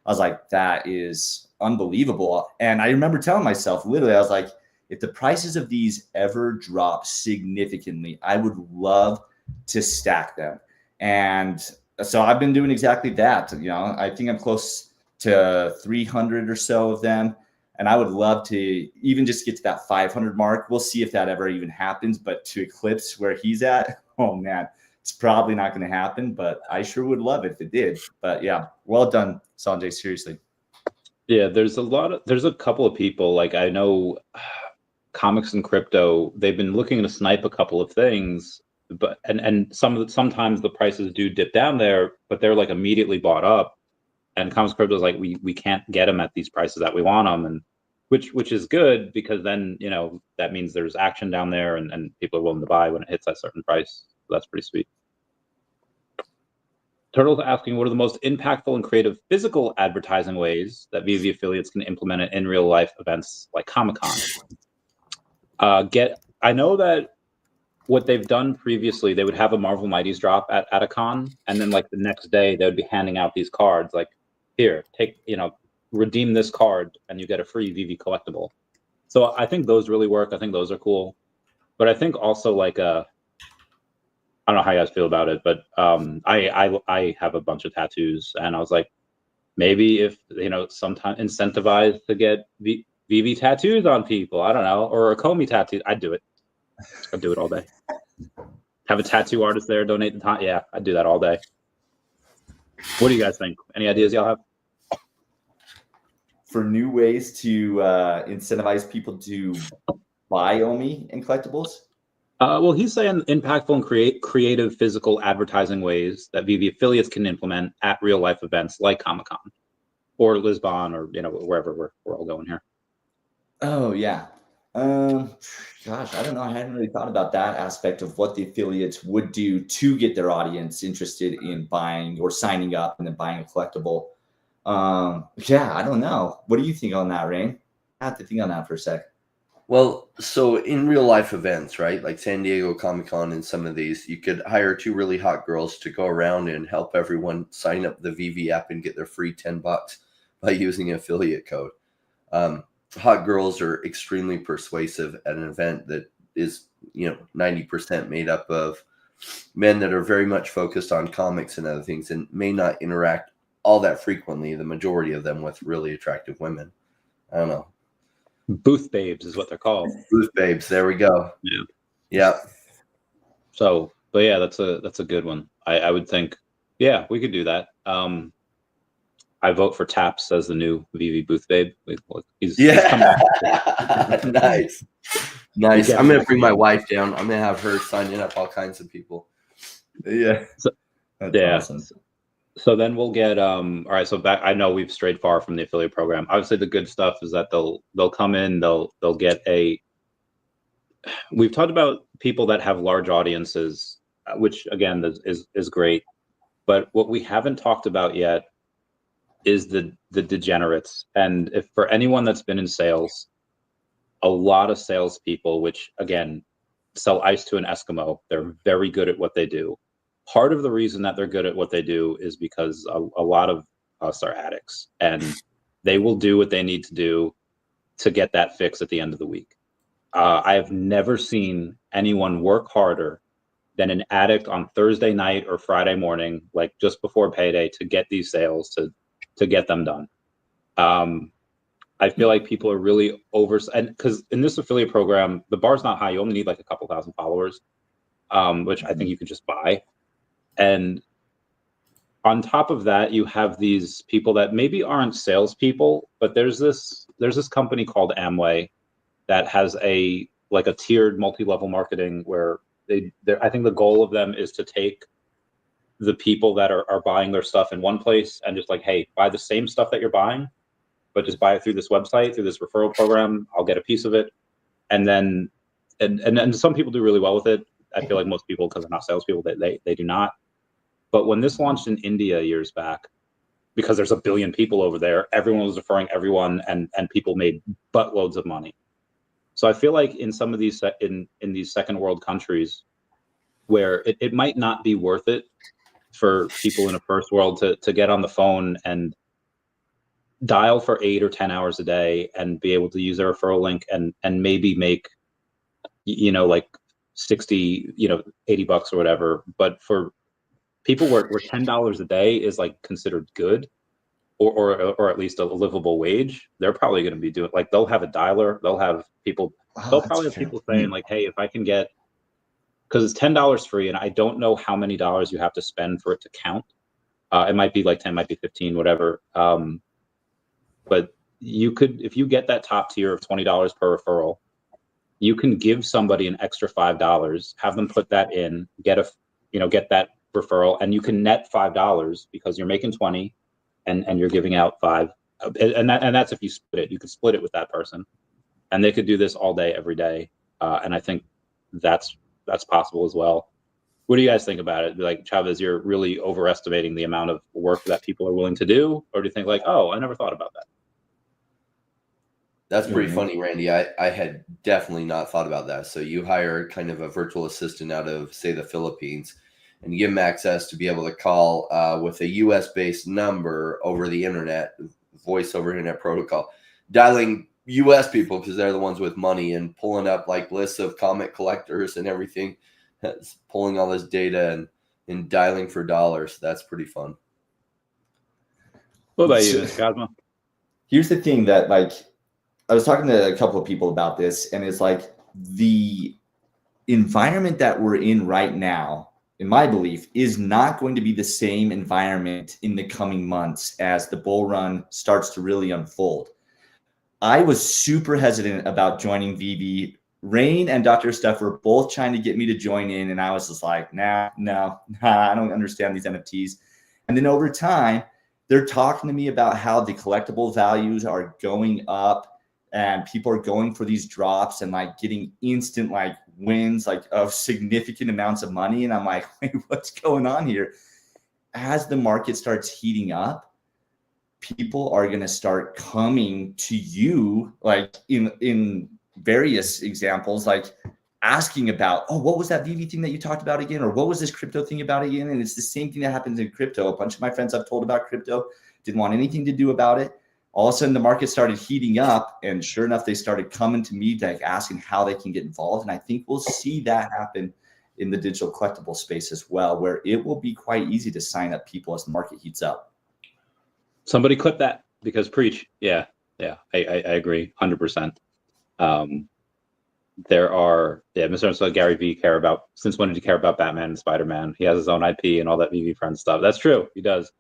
I was like, that is unbelievable. And I remember telling myself, literally, I was like, if the prices of these ever drop significantly, I would love to stack them. And so I've been doing exactly that. You know, I think I'm close to 300 or so of them. And I would love to even just get to that 500 mark. We'll see if that ever even happens. But to eclipse where he's at, oh man, it's probably not going to happen. But I sure would love it if it did. But yeah, well done, Sanjay. Seriously. Yeah, there's a couple of people, like I know Comics and Crypto, they've been looking to snipe a couple of things, but and sometimes the prices do dip down there, but they're like immediately bought up. And Comics Crypto is like, we can't get them at these prices that we want them, and which is good, because then, you know, that means there's action down there, and people are willing to buy when it hits that certain price. So that's pretty sweet. Turtle's asking, what are the most impactful and creative physical advertising ways that VeVe affiliates can implement it in real life events like Comic-Con? I know that what they've done previously, they would have a Marvel Mighties drop at a con, and then like the next day they would be handing out these cards, like, here, take, you know, redeem this card and you get a free VeVe collectible. So I think those really work. I think those are cool. But I think also, like, I don't know how you guys feel about it, but I have a bunch of tattoos, and I was like, maybe if, you know, sometime incentivized to get VeVe tattoos on people, I don't know, or a Comey tattoo, I'd do it. I'd do it all day. Have a tattoo artist there, donate the time. Yeah, I'd do that all day. What do you guys think? Any ideas y'all have? For new ways to incentivize people to buy OMI and collectibles? Well, he's saying impactful and creative physical advertising ways that VeVe affiliates can implement at real life events like Comic-Con or Lisbon, or, you know, wherever we're all going here. Oh yeah. Gosh, I don't know. I hadn't really thought about that aspect of what the affiliates would do to get their audience interested in buying or signing up and then buying a collectible. Yeah, I don't know. What do you think on that, Rain? I have to think on that for a sec. Well, so in real life events, right, like San Diego Comic-Con and some of these, you could hire 2 really hot girls to go around and help everyone sign up the VeVe app and get their free $10 by using an affiliate code. Hot girls are extremely persuasive at an event that is, you know, 90% made up of men that are very much focused on comics and other things, and may not interact all that frequently, the majority of them, with really attractive women. I don't know. Booth babes is what they're called. Booth babes. There we go. Yeah. Yeah. So, but yeah, that's a good one. I would think, yeah, we could do that. I vote for Taps as the new VeVe booth babe. He's coming. Nice. Nice. I'm going to bring my wife down. I'm going to have her signing up all kinds of people. Yeah. So, that's awesome. So then we'll get all right. So back, I know we've strayed far from the affiliate program. Obviously, the good stuff is that they'll come in, they'll get a. We've talked about people that have large audiences, which again is great. But what we haven't talked about yet is the degenerates. And if for anyone that's been in sales, a lot of salespeople, which again sell ice to an Eskimo, they're very good at what they do. Part of the reason that they're good at what they do is because a lot of us are addicts, and they will do what they need to do to get that fix at the end of the week. I have never seen anyone work harder than an addict on Thursday night or Friday morning, like just before payday, to get these sales, to get them done. I feel like people are really and because in this affiliate program, the bar's not high. You only need like a couple thousand followers, which I think you could just buy. And on top of that, you have these people that maybe aren't salespeople, but there's this company called Amway that has a tiered multi-level marketing where I think the goal of them is to take the people that are buying their stuff in one place and just like, hey, buy the same stuff that you're buying, but just buy it through this website, through this referral program. I'll get a piece of it. And then, and some people do really well with it. I feel like most people, because they're not salespeople, they do not. But when this launched in India years back, because there's a billion people over there, everyone was referring everyone, and people made buttloads of money. So I feel like in some of these in these second world countries, where it might not be worth it for people in a first world to get on the phone and dial for 8 or 10 hours a day and be able to use their referral link and maybe make, like 60, $80 or whatever. But for people where $10 a day is like considered good, or at least a livable wage, they're probably going to be doing, like, they'll have a dialer, they'll have people, they'll probably have people saying like, hey, if I can get, because it's $10 free, and I don't know how many dollars you have to spend for it to count. It might be like 10, might be 15, whatever. But you could, if you get that top tier of $20 per referral, you can give somebody an extra $5, have them put that in, get that referral, and you can net $5 because you're making 20 and you're giving out 5. And that's if you split it. You could split it with that person, and they could do this all day, every day. And I think that's possible as well. What do you guys think about it? Like, Chavez, you're really overestimating the amount of work that people are willing to do, or do you think like, oh, I never thought about that? That's pretty funny, Randy. I had definitely not thought about that. So you hire kind of a virtual assistant out of, say, the Philippines, and you give them access to be able to call with a US-based number over the internet, voice over internet protocol, dialing US people because they're the ones with money, and pulling up like lists of comment collectors and everything, pulling all this data and dialing for dollars. That's pretty fun. What about you, Cosmo? Here's the thing that, like, I was talking to a couple of people about this, and it's like the environment that we're in right now, in my belief, is not going to be the same environment in the coming months as the bull run starts to really unfold. I was super hesitant about joining VeVe. Rain and Dr. Steph were both trying to get me to join in, and I was just like, nah, I don't understand these NFTs. And then over time, they're talking to me about how the collectible values are going up, and people are going for these drops and like getting instant like wins, like of significant amounts of money. And I'm like, wait, what's going on here? As the market starts heating up, people are going to start coming to you, like in various examples, like asking about, oh, what was that VeVe thing that you talked about again? Or what was this crypto thing about again? And it's the same thing that happens in crypto. A bunch of my friends I've told about crypto didn't want anything to do about it. All of a sudden the market started heating up, and sure enough, they started coming to me, like asking how they can get involved. And I think we'll see that happen in the digital collectible space as well, where it will be quite easy to sign up people as the market heats up. Somebody clip that, because preach. Yeah, I agree 100%. There are, Mr. Gary V care about, since when did you care about Batman and Spider-Man? He has his own IP and all that VeVe friend stuff. That's true, he does.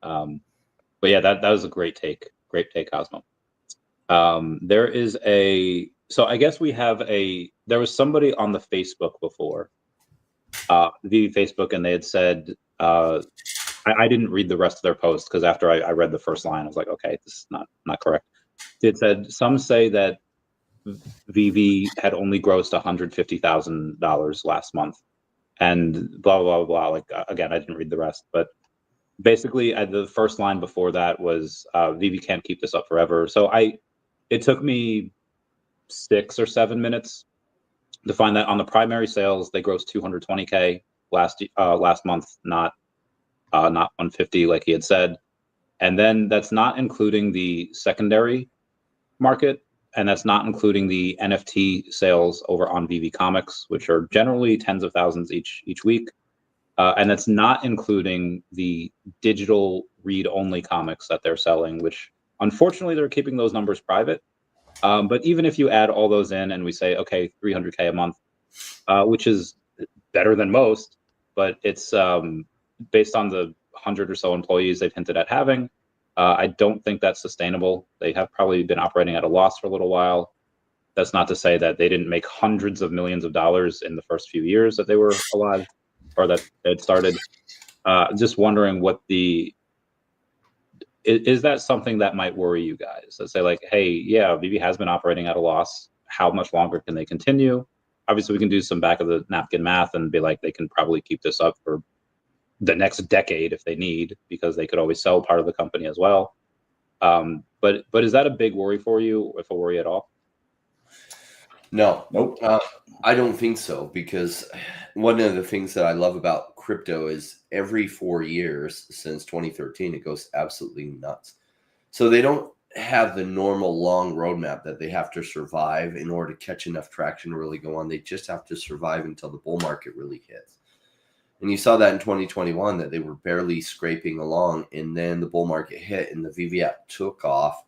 But yeah, that was a great take. Great take, Cosmo. There is so I guess there was somebody on the Facebook before, VeVe Facebook, and they had said, I didn't read the rest of their post, because after I read the first line, I was like, okay, this is not correct. It said, some say that VeVe had only grossed $150,000 last month, and blah, blah, blah, blah. Like, again, I didn't read the rest, but basically the first line before that was, VeVe can't keep this up forever. So it took me 6 or 7 minutes to find that on the primary sales, they grossed $220K last month, not 150 like he had said. And then that's not including the secondary market, and that's not including the NFT sales over on VeVe Comics, which are generally tens of thousands each week. And that's not including the digital read-only comics that they're selling, which unfortunately they're keeping those numbers private. But even if you add all those in and we say, okay, 300K a month, which is better than most, but it's based on the 100 or so employees they've hinted at having, I don't think that's sustainable. They have probably been operating at a loss for a little while. That's not to say that they didn't make hundreds of millions of dollars in the first few years that they were alive, or that it started. Just wondering is that something that might worry you guys? Let's say like, hey, yeah, VeVe has been operating at a loss. How much longer can they continue? Obviously, we can do some back of the napkin math and be like, they can probably keep this up for the next decade if they need, because they could always sell part of the company as well. But is that a big worry for you, if a worry at all? No. Nope. I don't think so, because one of the things that I love about crypto is every 4 years since 2013, it goes absolutely nuts. So they don't have the normal long roadmap that they have to survive in order to catch enough traction to really go on. They just have to survive until the bull market really hits. And you saw that in 2021 that they were barely scraping along, and then the bull market hit and the VeVe app took off,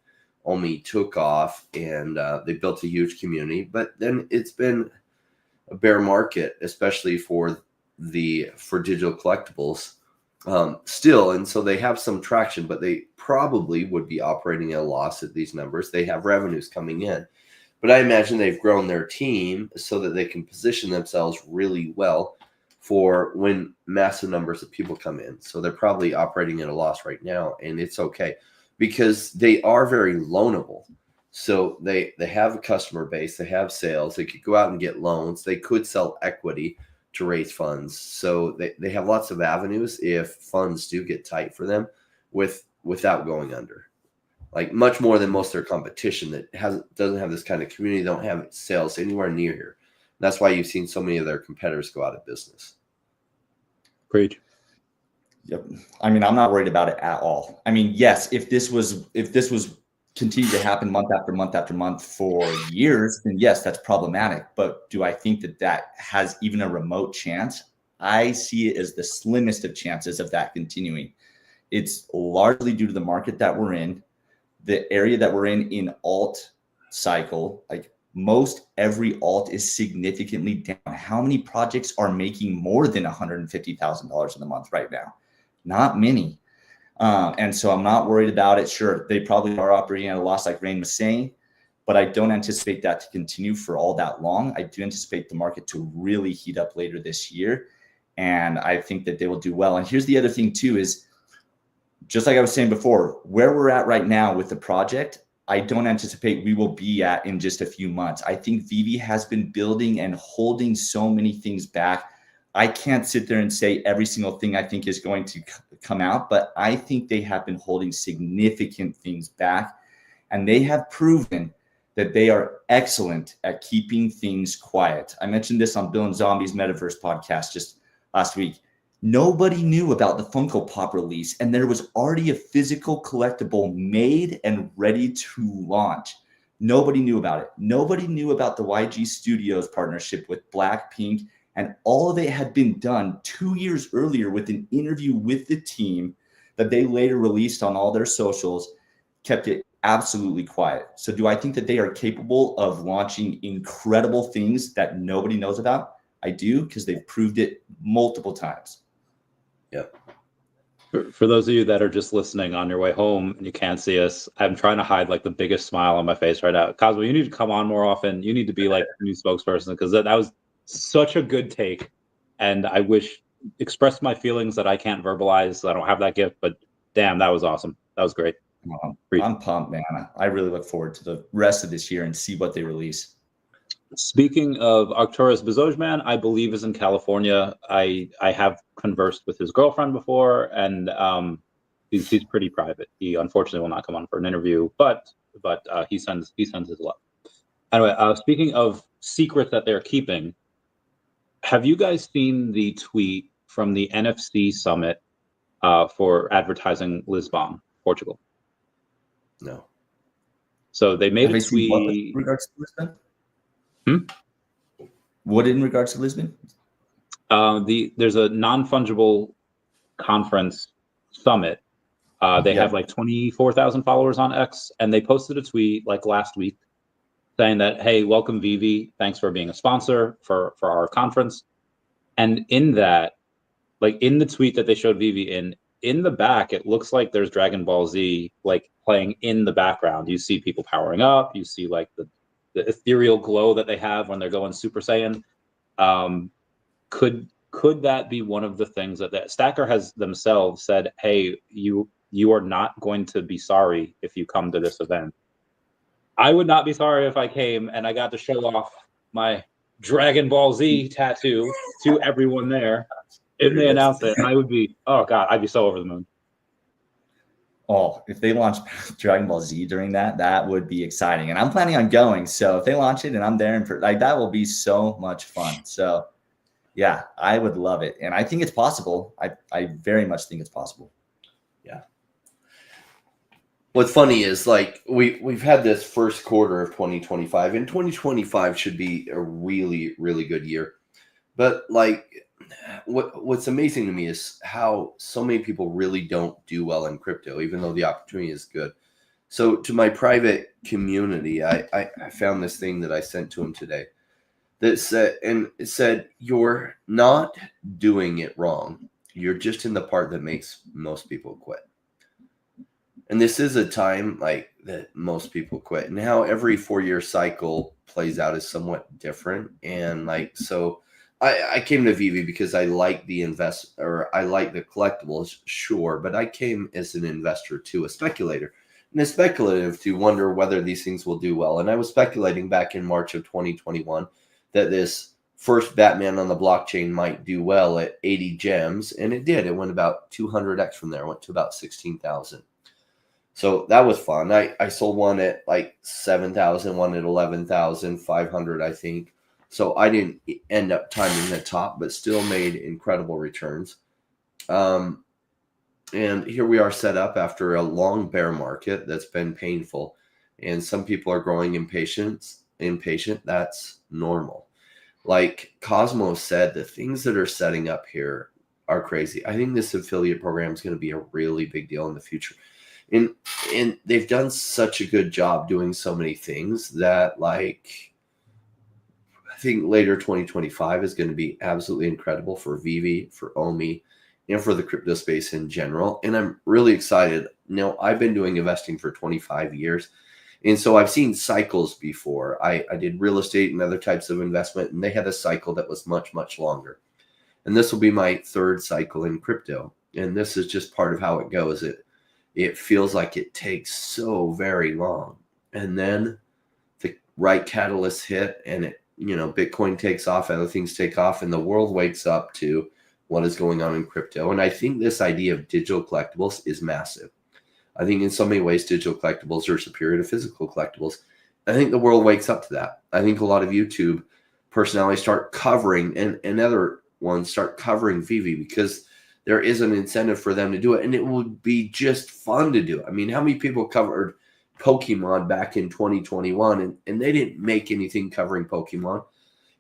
OMI took off, and they built a huge community. But then it's been a bear market, especially for digital collectibles still. And so they have some traction, but they probably would be operating at a loss at these numbers. They have revenues coming in, but I imagine they've grown their team so that they can position themselves really well for when massive numbers of people come in. So they're probably operating at a loss right now, and it's okay because they are very loanable. So they have a customer base, they have sales, they could go out and get loans, they could sell equity to raise funds. So they have lots of avenues if funds do get tight for them without going under. Like much more than most of their competition that doesn't have this kind of community, don't have sales anywhere near here. That's why you've seen so many of their competitors go out of business. Great. Yep. I mean, I'm not worried about it at all. I mean, yes, if this was continue to happen month after month after month for years, then yes, that's problematic. But do I think that has even a remote chance? I see it as the slimmest of chances of that continuing. It's largely due to the market that we're in, the area that we're in alt cycle. Like most every alt is significantly down. How many projects are making more than $150,000 in a month right now? Not many. And so I'm not worried about it. Sure, they probably are operating at a loss, like Rain was saying, but I don't anticipate that to continue for all that long. I do anticipate the market to really heat up later this year, and I think that they will do well. And here's the other thing too is, just like I was saying before, where we're at right now with the project, I don't anticipate we will be at in just a few months. I think VeVe has been building and holding so many things back. I can't sit there and say every single thing I think is going to come out, but I think they have been holding significant things back, and they have proven that they are excellent at keeping things quiet. I mentioned this on Bill and Zombie's Metaverse podcast just last week. Nobody knew about the Funko Pop release, and there was already a physical collectible made and ready to launch. Nobody knew about it. Nobody knew about the YG Studios partnership with Blackpink, and all of it had been done 2 years earlier with an interview with the team that they later released on all their socials, kept it absolutely quiet. So do I think that they are capable of launching incredible things that nobody knows about? I do, because they've proved it multiple times. Yep. For those of you that are just listening on your way home and you can't see us, I'm trying to hide like the biggest smile on my face right now. Cosmo, you need to come on more often. You need to be like the new spokesperson, because that was such a good take. And I express my feelings that I can't verbalize. I don't have that gift, but damn, that was awesome. That was great. I'm pumped, man. I really look forward to the rest of this year and see what they release. Speaking of Arcturus Bezojman, I believe is in California. I have conversed with his girlfriend before, and he's pretty private. He unfortunately will not come on for an interview, but he sends his love. Anyway, speaking of secrets that they're keeping, have you guys seen the tweet from the NFC summit for advertising Lisbon, Portugal? No. So they made a tweet. What in regards to Lisbon? What in regards to Lisbon? There's a non-fungible conference summit. They have like 24,000 followers on X, and they posted a tweet like last week saying that, hey, welcome VeVe, thanks for being a sponsor for our conference. And in that, like in the tweet that they showed VeVe in the back, it looks like there's Dragon Ball Z like playing in the background. You see people powering up, you see like the ethereal glow that they have when they're going Super Saiyan. Could that be one of the things that Stacker has themselves said, hey, you are not going to be sorry if you come to this event. I would not be sorry if I came and I got to show off my Dragon Ball Z tattoo to everyone there. If they announce it, I would be, oh God, I'd be so over the moon. Oh, if they launch Dragon Ball Z during that would be exciting. And I'm planning on going. So if they launch it and I'm there, that will be so much fun. So yeah, I would love it. And I think it's possible. I very much think it's possible. Yeah. What's funny is like we've had this first quarter of 2025, and 2025 should be a really, really good year. But like what's amazing to me is how so many people really don't do well in crypto, even though the opportunity is good. So to my private community, I found this thing that I sent to them today that said, and it said, you're not doing it wrong. You're just in the part that makes most people quit. And this is a time like that most people quit. And how every 4-year cycle plays out is somewhat different. And like, so I came to VeVe because I like the I like the collectibles, sure, but I came as an investor too, a speculator. And a speculative to wonder whether these things will do well. And I was speculating back in March of 2021 that this first Batman on the blockchain might do well at 80 gems. And it did. It went about 200x from there. It went to about 16,000. So that was fun. I sold one at like 7,000, one at 11,500, I think. So I didn't end up timing the top, but still made incredible returns. And here we are set up after a long bear market that's been painful. And some people are growing impatient. That's normal. Like Cosmo said, the things that are setting up here are crazy. I think this affiliate program is going to be a really big deal in the future. And they've done such a good job doing so many things that, like, I think later 2025 is going to be absolutely incredible for VeVe, for OMI, and for the crypto space in general. And I'm really excited. Now, I've been doing investing for 25 years. And so I've seen cycles before. I did real estate and other types of investment, and they had a cycle that was much, much longer. And this will be my third cycle in crypto. And this is just part of how it goes. It feels like it takes so very long. And then the right catalysts hit and it, Bitcoin takes off, other things take off, and the world wakes up to what is going on in crypto. And I think this idea of digital collectibles is massive. I think in so many ways, digital collectibles are superior to physical collectibles. I think the world wakes up to that. I think a lot of YouTube personalities start covering and other ones start covering VeVe because there is an incentive for them to do it. And it would be just fun to do it. I mean, how many people covered Pokemon back in 2021 and they didn't make anything covering Pokemon?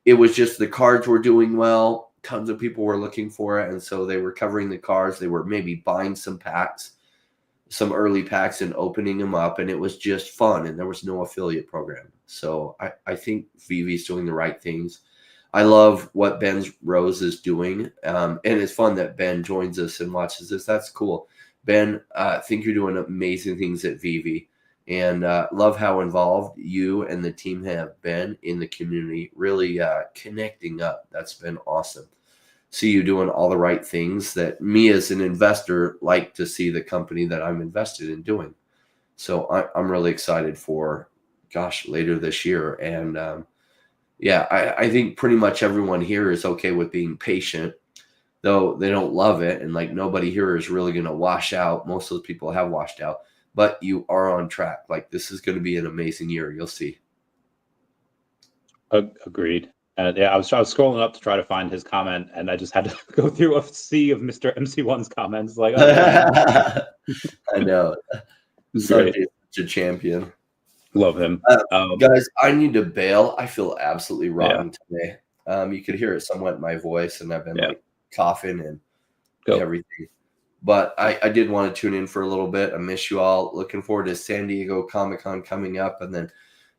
It was just the cards were doing well. Tons of people were looking for it. And so they were covering the cards. They were maybe buying some packs, some early packs and opening them up. And it was just fun. And there was no affiliate program. So I think VeVe is doing the right things. I love what Ben Rose is doing. And it's fun that Ben joins us and watches this. That's cool. Ben, I think you're doing amazing things at VeVe. And love how involved you and the team have been in the community, really connecting up. That's been awesome. See you doing all the right things that me as an investor like to see the company that I'm invested in doing. So I'm really excited for, later this year. And I think pretty much everyone here is okay with being patient, though they don't love it. And like nobody here is really going to wash out. Most of those people have washed out. But you are on track. Like this is going to be an amazing year. You'll see. Agreed. And I was scrolling up to try to find his comment, and I just had to go through a sea of Mr. MC1's comments. Like, I know. Such a champion. Love him. Guys, I need to bail. I feel absolutely rotten today. You could hear it somewhat in my voice, and I've been like coughing and everything. But I did want to tune in for a little bit. I miss you all. Looking forward to San Diego Comic-Con coming up and then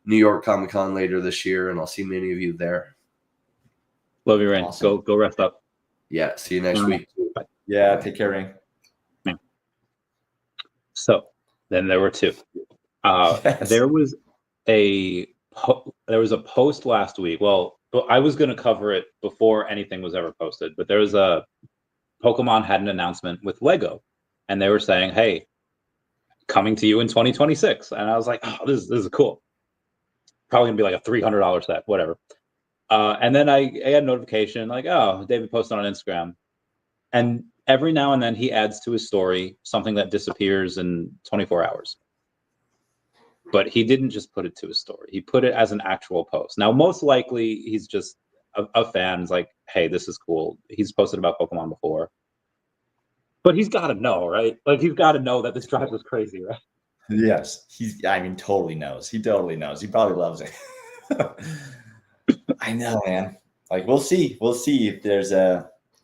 New York Comic-Con later this year. And I'll see many of you there. Love you, Rain. Awesome. Go rest up. Yeah. See you next week. Bye. Yeah. Take care, Rain. Yeah. So then there were two. Yes. There was a post last week. Well, I was going to cover it before anything was ever posted, but there was Pokemon had an announcement with Lego, and they were saying, "Hey, coming to you in 2026." And I was like, "Oh, this is cool. Probably gonna be like a $300 set, whatever." And then I had a notification like, "Oh, David posted on Instagram," and every now and then he adds to his story something that disappears in 24 hours. But he didn't just put it to his story; he put it as an actual post. Now, most likely, he's just a fan's like, hey, this is cool. He's posted about Pokemon before. But he's got to know, right? Like, he's got to know that this drive was crazy, right? Yes. Totally knows. He totally knows. He probably loves it. I know, man. Like, we'll see. We'll see if there's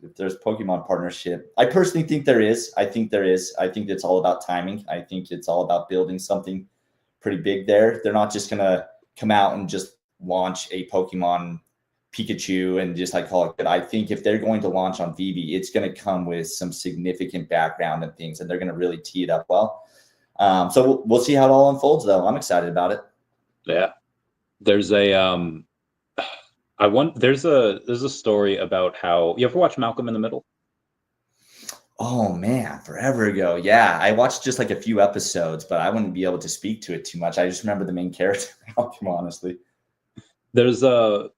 if there's Pokemon partnership. I personally think there is. I think there is. I think it's all about timing. I think it's all about building something pretty big there. They're not just gonna come out and just launch a Pokemon Pikachu and just like call it good. I think if they're going to launch on VeVe, it's going to come with some significant background and things, and they're going to really tee it up well. So we'll see how it all unfolds, though. I'm excited about it. Yeah, there's a there's a story about how you ever watch Malcolm in the Middle? Oh man, forever ago. Yeah, I watched just like a few episodes, but I wouldn't be able to speak to it too much. I just remember the main character, Malcolm, honestly. There's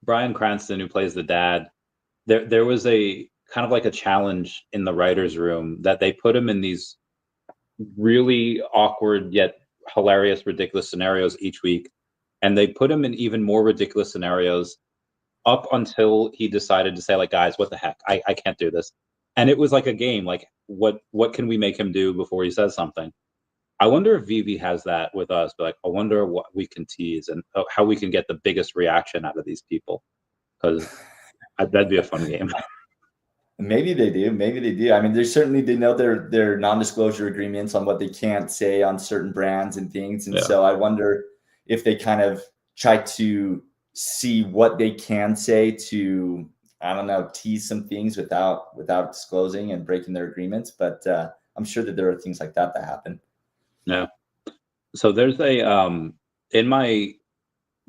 Bryan Cranston who plays the dad. There was a kind of like a challenge in the writer's room that they put him in these really awkward yet hilarious, ridiculous scenarios each week. And they put him in even more ridiculous scenarios up until he decided to say, like, guys, what the heck? I can't do this. And it was like a game, like what can we make him do before he says something? I wonder if VeVe has that with us, but like, I wonder what we can tease and how we can get the biggest reaction out of these people, because that'd be a fun game. Maybe they do. Maybe they do. I mean, they know their non-disclosure agreements on what they can't say on certain brands and things. And so I wonder if they kind of try to see what they can say to, I don't know, tease some things without disclosing and breaking their agreements. But I'm sure that there are things like that happen. Yeah. So there's a in my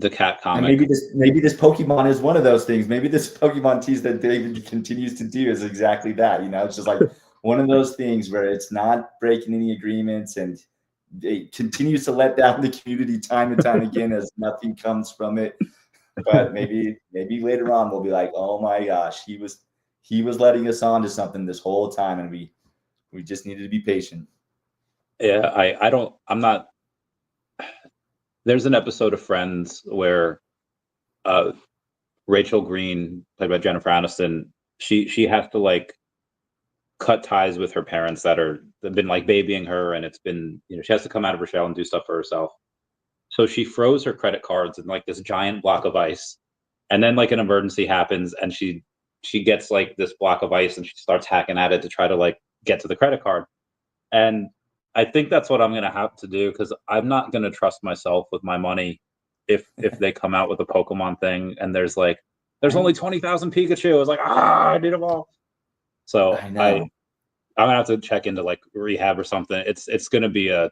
daCAT comic. And maybe this Pokemon is one of those things. Maybe this Pokemon tease that David continues to do is exactly that. You know, it's just like one of those things where it's not breaking any agreements and it continues to let down the community time and time again as nothing comes from it. But maybe later on we'll be like, oh my gosh, he was letting us on to something this whole time, and we just needed to be patient. Yeah, I'm not. There's an episode of Friends where Rachel Green, played by Jennifer Aniston, she has to like cut ties with her parents that have been like babying her, and it's been, you know, she has to come out of her shell and do stuff for herself. So she froze her credit cards in like this giant block of ice, and then like an emergency happens, and she gets like this block of ice and she starts hacking at it to try to like get to the credit card. And I think that's what I'm going to have to do, because I'm not going to trust myself with my money if they come out with a Pokemon thing and there's only 20,000 Pikachu. It's like, I need them all. So I'm going to have to check into like rehab or something. It's going to be a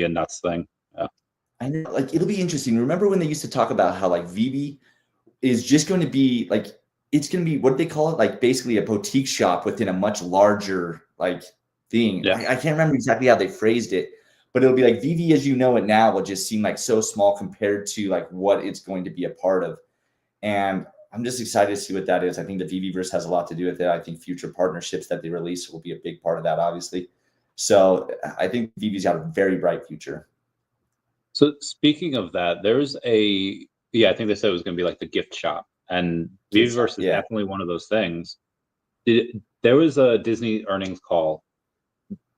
nuts thing. Yeah. I know, like, it'll be interesting. Remember when they used to talk about how like VeVe is just going to be like, it's going to be, what do they call it? Like basically a boutique shop within a much larger like thing. Yeah. I can't remember exactly how they phrased it, but it'll be like VeVe as you know it now will just seem like so small compared to like what it's going to be a part of. And I'm just excited to see what that is. I think the VeVeVerse has a lot to do with it. I think future partnerships that they release will be a big part of that, obviously. So I think VeVe's got a very bright future. So speaking of that, there's I think they said it was going to be like the gift shop, and VeVeVerse is definitely one of those things. There was a Disney earnings call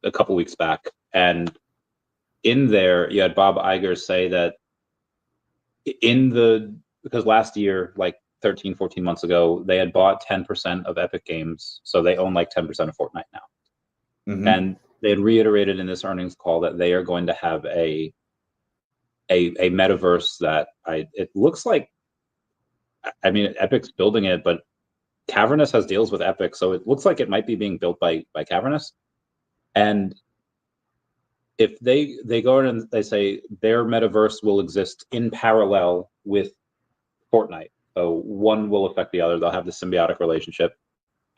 a couple weeks back, and in there you had Bob Iger say that because last year, like 14 months ago, they had bought 10% of Epic Games, so they own like 10% of Fortnite now. Mm-hmm. And they had reiterated in this earnings call that they are going to have a metaverse that it looks like, I mean, Epic's building it, but Cavernous has deals with Epic, so it looks like it might be being built by Cavernous. And if they go in and they say their metaverse will exist in parallel with Fortnite, so one will affect the other, they'll have this symbiotic relationship.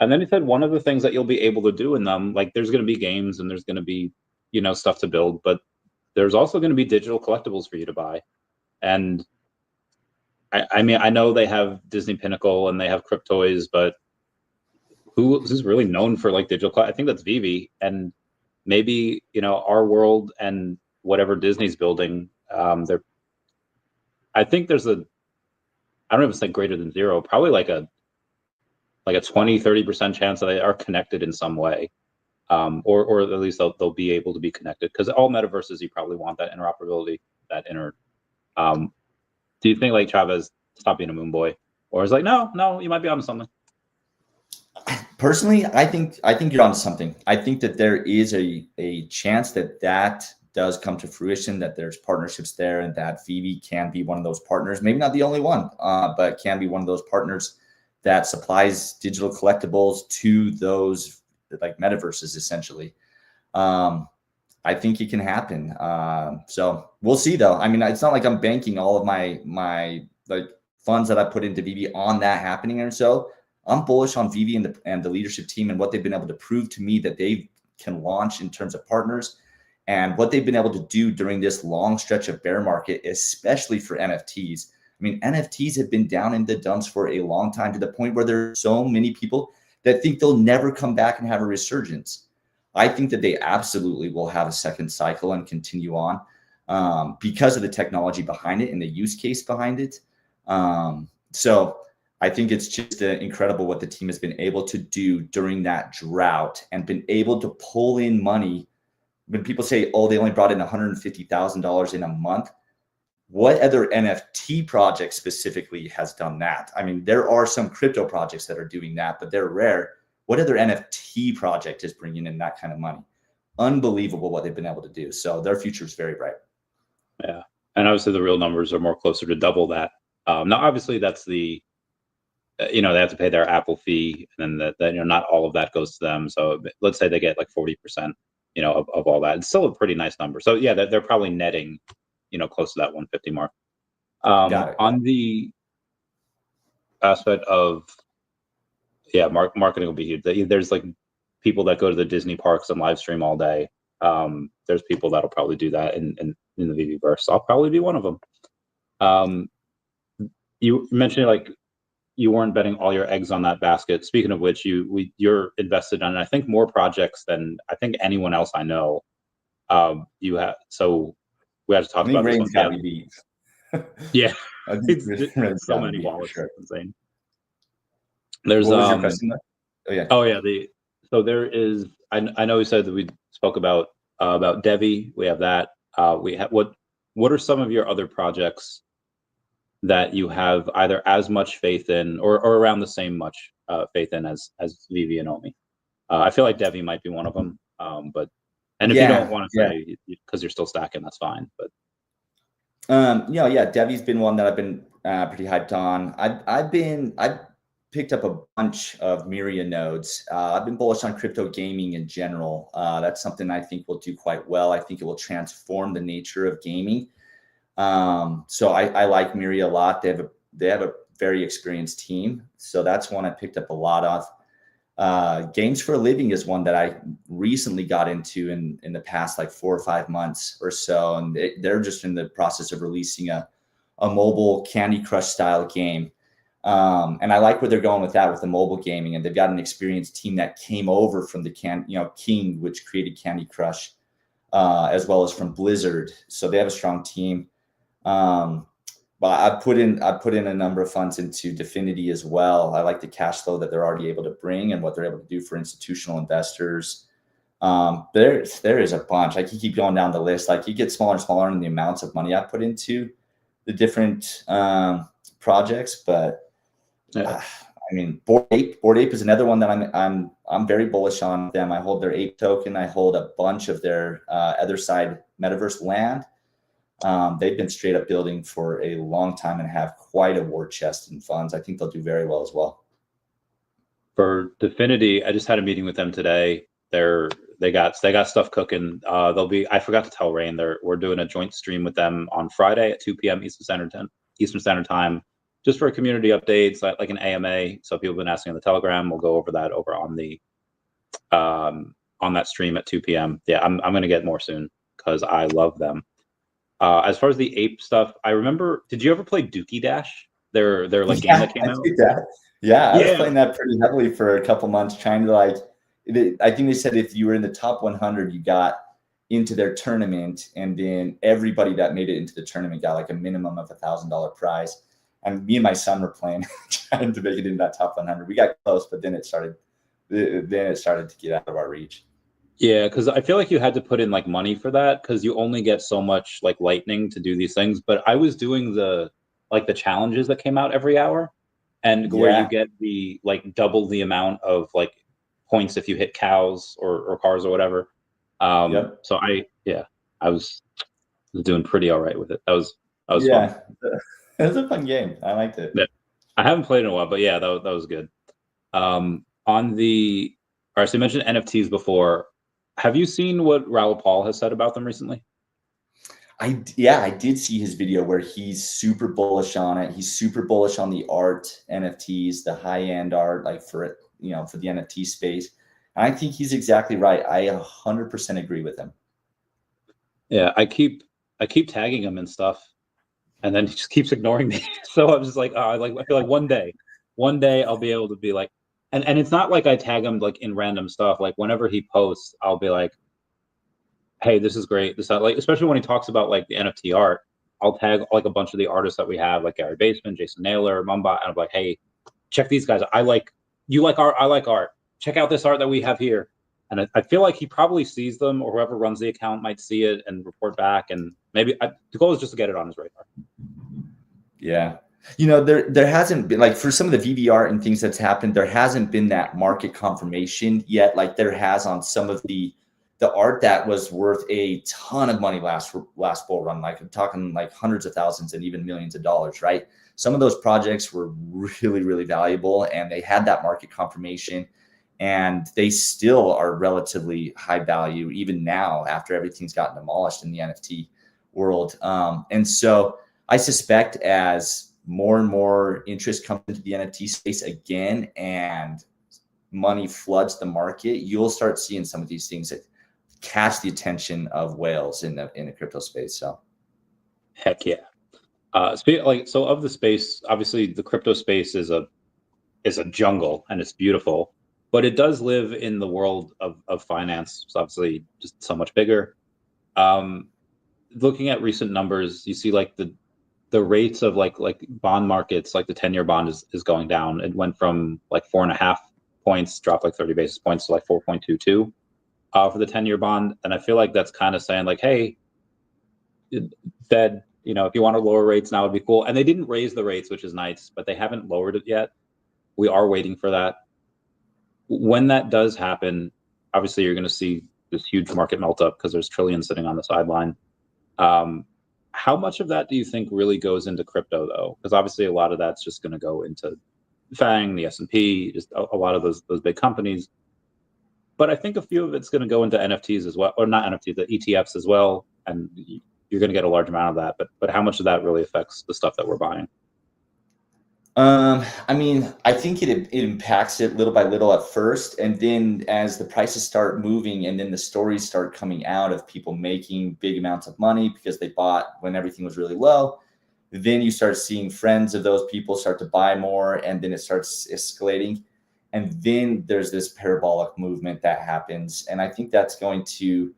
And then he said one of the things that you'll be able to do in them, like there's going to be games and there's going to be, you know, stuff to build, but there's also going to be digital collectibles for you to buy. And I mean, I know they have Disney Pinnacle and they have Cryptoys, but who's really known for like digital? I think that's VeVe, and maybe, you know, our world and whatever Disney's building. I think there's I don't know if it's like greater than zero, probably like a 20-30% chance that they are connected in some way. Or at least they'll be able to be connected, because all metaverses, you probably want that interoperability, that inner. Do you think like Chavez stop being a moon boy, or is like no, you might be onto something? Personally, I think you're onto something. I think that there is a chance that does come to fruition, that there's partnerships there, and that VeVe can be one of those partners. Maybe not the only one, but can be one of those partners that supplies digital collectibles to those like metaverses, essentially. I think it can happen. So we'll see, though. I mean, it's not like I'm banking all of my like funds that I put into VeVe on that happening, or so. I'm bullish on VeVe and the leadership team and what they've been able to prove to me that they can launch in terms of partners, and what they've been able to do during this long stretch of bear market, especially for NFTs. I mean, NFTs have been down in the dumps for a long time, to the point where there are so many people that think they'll never come back and have a resurgence. I think that they absolutely will have a second cycle and continue on because of the technology behind it and the use case behind it. So I think it's just incredible what the team has been able to do during that drought, and been able to pull in money. When people say, oh, they only brought in $150,000 in a month, what other NFT project specifically has done that? I mean, there are some crypto projects that are doing that, but they're rare. What other NFT project is bringing in that kind of money? Unbelievable what they've been able to do. So their future is very bright. Yeah. And obviously the real numbers are more closer to double that. Now, obviously that's the, they have to pay their Apple fee, and then not all of that goes to them. So let's say they get like 40%, of all that. It's still a pretty nice number. So yeah, they're probably netting, close to that 150 mark. On the aspect of, marketing will be huge. There's like people that go to the Disney parks and live stream all day. There's people that'll probably do that in the VeVeVerse. I'll probably be one of them. You mentioned like you weren't betting all your eggs on that basket. Speaking of which, you're invested in, I think, more projects than I think anyone else I know. You have, so we have to talk about this one. Got me beat. Yeah, it's so many wallets. Sure. It's insane. There's what was your question? Oh yeah. So there is. I know we said that we spoke about VeVe. We have that. We have what are some of your other projects that you have either as much faith in or around the same much faith in as VeVe and OMI? I feel like VeVe might be one of them. But if you don't want to say because you're still stacking, that's fine. But VeVe's been one that I've been pretty hyped on. I've picked up a bunch of Myria nodes. I've been bullish on crypto gaming in general. That's something I think will do quite well. I think it will transform the nature of gaming. So I like Myria a lot. They have a very experienced team. So that's one I picked up a lot of. Games for a Living is one that I recently got into in the past like 4 or 5 months or so. And they're just in the process of releasing a mobile Candy Crush style game. And I like where they're going with that, with the mobile gaming. And they've got an experienced team that came over from the King, which created Candy Crush, as well as from Blizzard. So they have a strong team. But I put in a number of funds into Dfinity as well. I like the cash flow that they're already able to bring and what they're able to do for institutional investors. There is a bunch. I can keep going down the list. Like, you get smaller and smaller in the amounts of money I put into the different projects. But I mean, Bored Ape is another one that I'm very bullish on them. I hold their Ape token. I hold a bunch of their other side metaverse land. They've been straight up building for a long time and have quite a war chest in funds. I think they'll do very well as well. For Dfinity, I just had a meeting with them today. They got stuff cooking. I forgot to tell Rain, we're doing a joint stream with them on Friday at 2 p.m. Eastern Standard Time, just for community updates, like an AMA. So people have been asking on the Telegram. We'll go over that over on the on that stream at 2 p.m. Yeah, I'm gonna get more soon because I love them. As far as the ape stuff, I remember. Did you ever play Dookie Dash? Their like game that came out. I was playing that pretty heavily for a couple months, trying to I think they said if you were in the top 100, you got into their tournament, and then everybody that made it into the tournament got like a minimum of $1,000 prize. And me and my son were playing, trying to make it in that top 100. We got close, but then it started to get out of our reach. Yeah, because I feel like you had to put in like money for that, because you only get so much like lightning to do these things. But I was doing the challenges that came out every hour, and where you get the like double the amount of like points if you hit cows or cars or whatever. So I was doing pretty all right with it. That was fun. It was a fun game. I liked it. Yeah. I haven't played in a while, but yeah, that was good. All right, so you mentioned NFTs before. Have you seen what Raul Paul has said about them recently? I did see his video where he's super bullish on it. He's super bullish on the art NFTs, the high end art, like for the NFT space. And I think he's exactly right. I 100% agree with him. Yeah, I keep tagging him and stuff, and then he just keeps ignoring me. So I'm just like, I feel like one day I'll be able to be like, and it's not like I tag him like in random stuff. Like whenever he posts, I'll be like, hey, this is great. This like, especially when he talks about like the NFT art, I'll tag like a bunch of the artists that we have, like Gary Baseman, Jason Naylor, Mumba, and I'm like, hey, check these guys. You like art, I like art. Check out this art that we have here. And I feel like he probably sees them, or whoever runs the account might see it and report back. And maybe the goal is just to get it on his radar. Yeah. There hasn't been, like, for some of the VeVe art and things that's happened, there hasn't been that market confirmation yet. Like there has on some of the art that was worth a ton of money last bull run. Like I'm talking like hundreds of thousands and even millions of dollars, right? Some of those projects were really, really valuable and they had that market confirmation, and they still are relatively high value even now after everything's gotten demolished in the NFT world. And so I suspect as more and more interest comes into the NFT space again and money floods the market, you'll start seeing some of these things that catch the attention of whales in the crypto space. So heck yeah. So of the space, obviously the crypto space is a jungle and it's beautiful, but it does live in the world of finance. It's obviously just so much bigger. Looking at recent numbers, you see like the rates of like bond markets, like the 10-year bond is going down. It went from like 4.5 points, dropped like 30 basis points to like 4.22 for the 10-year bond. And I feel like that's kind of saying like, hey, Fed, if you want to lower rates now would be cool. And they didn't raise the rates, which is nice, but they haven't lowered it yet. We are waiting for that. When that does happen, obviously you're going to see this huge market melt up because there's trillions sitting on the sideline. How much of that do you think really goes into crypto though? Because obviously a lot of that's just going to go into FANG, the S&P, just a lot of those big companies. But I think a few of it's going to go into NFTs as well, or not NFTs, the ETFs as well. And you're going to get a large amount of that. But how much of that really affects the stuff that we're buying? I mean, I think it impacts it little by little at first. And then as the prices start moving and then the stories start coming out of people making big amounts of money because they bought when everything was really low, then you start seeing friends of those people start to buy more, and then it starts escalating. And then there's this parabolic movement that happens. And I think that's going to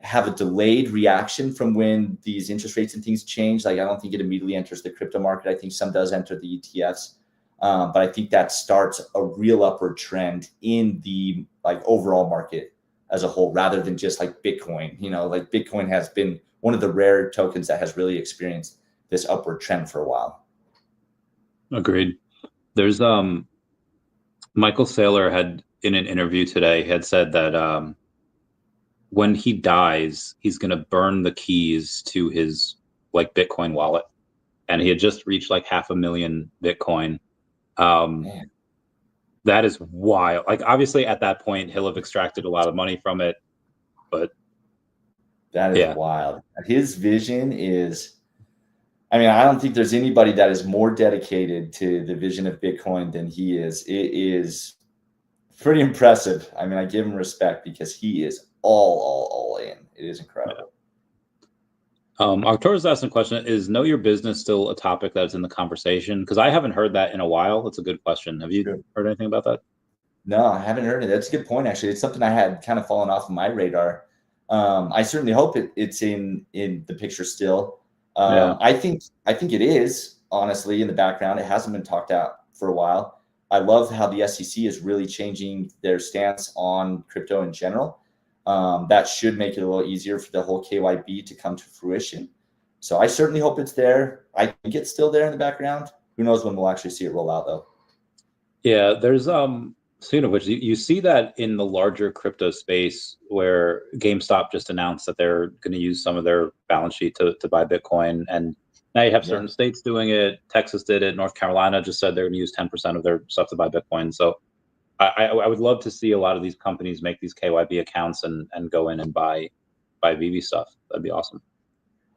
have a delayed reaction from when these interest rates and things change. Like I don't think it immediately enters the crypto market. I think some does enter the ETFs. But I think that starts a real upward trend in the like overall market as a whole, rather than just like Bitcoin. Like Bitcoin has been one of the rare tokens that has really experienced this upward trend for a while. Agreed. There's Michael Saylor had in an interview today had said that when he dies, he's going to burn the keys to his like Bitcoin wallet. And he had just reached like 500,000 Bitcoin. That is wild. Like obviously at that point, he'll have extracted a lot of money from it, but that is wild. His vision is, I mean, I don't think there's anybody that is more dedicated to the vision of Bitcoin than he is. It is pretty impressive. I mean, I give him respect because he is all in. It is incredible. Arturo's asking a question: is know your business still a topic that's in the conversation? Because I haven't heard that in a while. That's a good question. Have you heard anything about that? No, I haven't heard it. That's a good point, actually. It's something I had kind of fallen off of my radar. I certainly hope it's in the picture still. I think it is, honestly, in the background. It hasn't been talked out for a while. I love how the SEC is really changing their stance on crypto in general. That should make it a little easier for the whole KYB to come to fruition. So I certainly hope it's there. I think it's still there in the background. Who knows when we'll actually see it roll out, though. Yeah, there's Speaking of which, you see that in the larger crypto space where GameStop just announced that they're going to use some of their balance sheet to buy Bitcoin. And now you have certain states doing it. Texas did it. North Carolina just said they're going to use 10% of their stuff to buy Bitcoin. So I would love to see a lot of these companies make these KYB accounts and go in and buy VeVe stuff. That'd be awesome.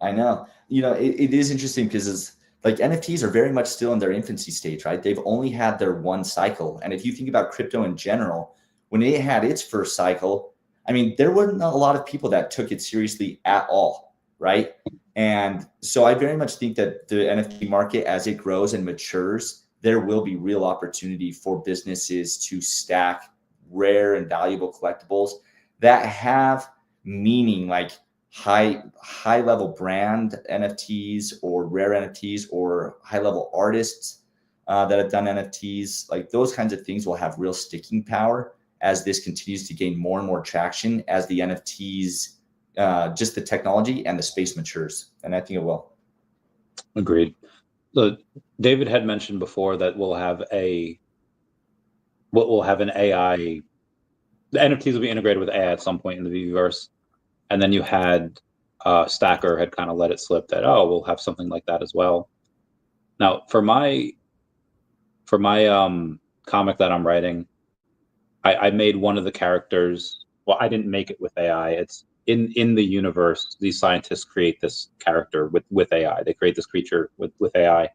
I know. It is interesting because it's like NFTs are very much still in their infancy stage, right? They've only had their one cycle. And if you think about crypto in general, when it had its first cycle, I mean, there weren't a lot of people that took it seriously at all, right? And so I very much think that the NFT market, as it grows and matures, there will be real opportunity for businesses to stack rare and valuable collectibles that have meaning, like high level brand NFTs or rare NFTs or high level artists that have done NFTs. Like those kinds of things will have real sticking power as this continues to gain more and more traction as the NFTs, just the technology and the space matures. And I think it will. Agreed. So David had mentioned before that we'll have an AI. The NFTs will be integrated with AI at some point in the VeVeVerse. And then you had Stacker had kind of let it slip that, we'll have something like that as well. Now, for my comic that I'm writing, I made one of the characters. Well, I didn't make it with AI. It's in the universe. These scientists create this character with AI. They create this creature with AI.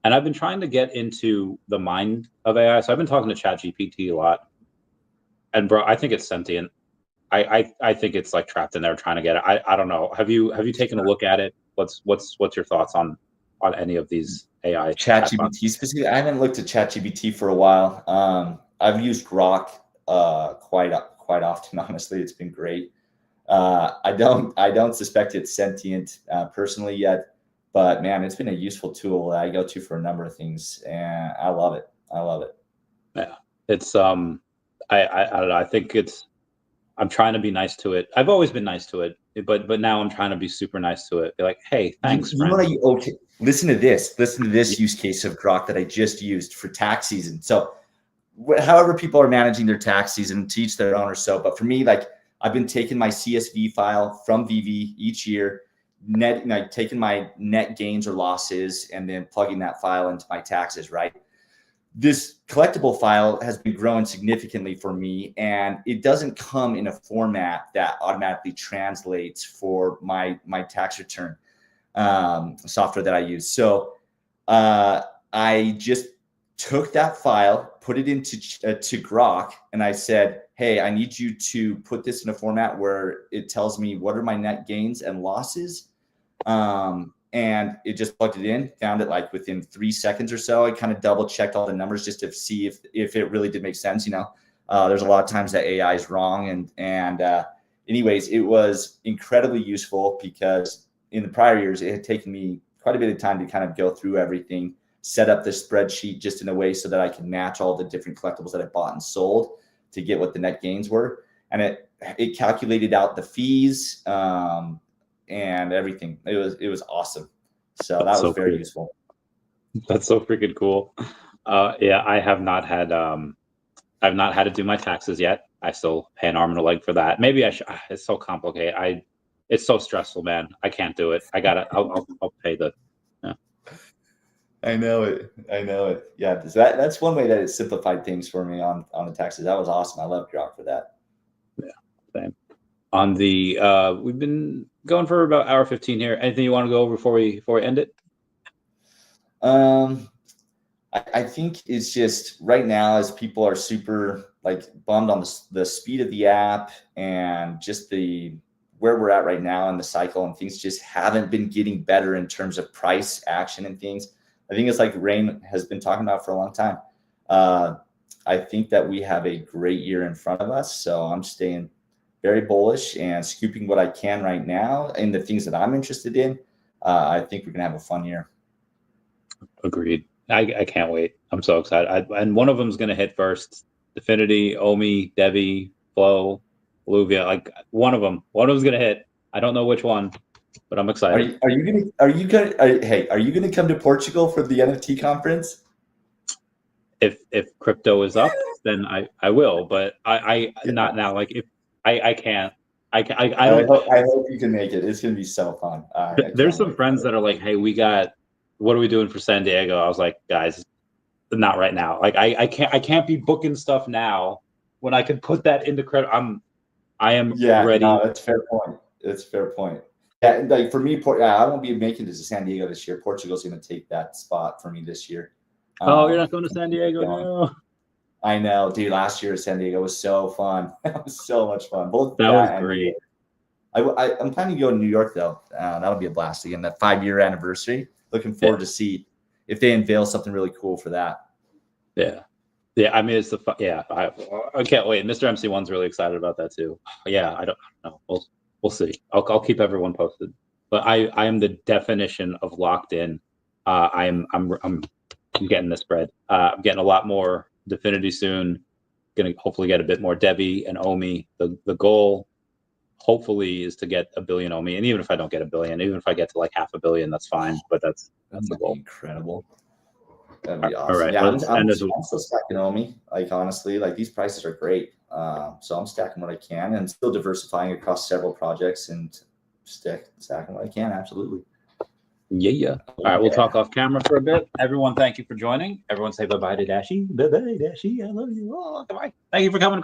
And I've been trying to get into the mind of AI. So I've been talking to ChatGPT a lot. And bro, I think it's sentient. I think it's like trapped in there trying to get it. I don't know. Have you taken a look at it? What's your thoughts on any of these AI ChatGPT specifically? I haven't looked at ChatGPT for a while. I've used Grok quite often. Honestly, it's been great. I don't suspect it's sentient personally yet, but man, it's been a useful tool that I go to for a number of things, and I love it. Yeah, it's I don't know. I think I'm trying to be nice to it. I've always been nice to it, but now I'm trying to be super nice to it. Be like, hey, thanks, friend. Okay, listen to this use case of Grok that I just used for tax season. So however people are managing their tax season, to each their own or so. But for me, like I've been taking my CSV file from VeVe each year, taking my net gains or losses and then plugging that file into my taxes, right? This collectible file has been growing significantly for me, and it doesn't come in a format that automatically translates for my tax return software that I use. So I just took that file, put it into to Grok, and I said, hey, I need you to put this in a format where it tells me what are my net gains and losses. And it just plugged it in, found it like within 3 seconds or so. I kind of double checked all the numbers just to see if it really did make sense. There's a lot of times that AI is wrong. And anyways, it was incredibly useful because in the prior years, it had taken me quite a bit of time to kind of go through everything, set up the spreadsheet just in a way so that I can match all the different collectibles that I bought and sold to get what the net gains were. And it calculated out the fees, and everything. It was awesome. So that was very useful. That's so freaking cool. Yeah, I have not had to do my taxes yet. I still pay an arm and a leg for that. Maybe I should. It's so complicated. It's so stressful, man. I can't do it. I'll pay the. Yeah. I know it. Yeah, that's one way that it simplified things for me on the taxes. That was awesome. I love Grok for that. Yeah, same. On the we've been going for about hour 15 here. Anything you want to go over before we end it? I think it's just right now, as people are super like bummed on the speed of the app and just where we're at right now in the cycle, and things just haven't been getting better in terms of price action and things. I think it's like Rain has been talking about for a long time. I think that we have a great year in front of us. So I'm staying very bullish and scooping what I can right now in the things that I'm interested in. I think we're going to have a fun year. Agreed. I can't wait. I'm so excited. And one of them is going to hit first. Definity, OMI, Devi, Flow, Alluvia. Like one of them's going to hit. I don't know which one, but I'm excited. Are you going to come to Portugal for the NFT conference? If crypto is up, then I will. But I not now. Like if I can't. I don't. I hope you can make it. It's gonna be so fun. There's some friends that are like, "Hey, what are we doing for San Diego?" I was like, "Guys, not right now. Like I can't be booking stuff now when I could put that into credit. I am ready." No, that's a fair point. It's a fair point. Yeah, like for me, I won't be making it to San Diego this year. Portugal's going to take that spot for me this year. Oh, you're not going to San Diego? No. I know, dude. Last year San Diego was so fun. It was so much fun. Both that was great. I'm planning to go to New York though. That'll be a blast again. That 5-year anniversary. Looking forward to see if they unveil something really cool for that. Yeah. I mean, it's I can't wait. Mr. MC1's really excited about that too. Yeah, I don't know. We'll see. I'll keep everyone posted. But I am the definition of locked in. I'm getting this bread. I'm getting a lot more Definity soon. Gonna hopefully get a bit more Debbie and OMI. The goal hopefully is to get 1 billion OMI. And even if I don't get 1 billion, even if I get to like 500 million, that's fine. But that's the goal. Incredible. That'd be awesome. All right, yeah, I'm still stacking OMI. Like honestly, like these prices are great. So I'm stacking what I can and still diversifying across several projects and stacking what I can. Absolutely. Yeah. All right, we'll talk off camera for a bit. Everyone, thank you for joining. Everyone say bye-bye to Dashi. Bye-bye, Dashi. I love you. Oh, goodbye. Thank you for coming.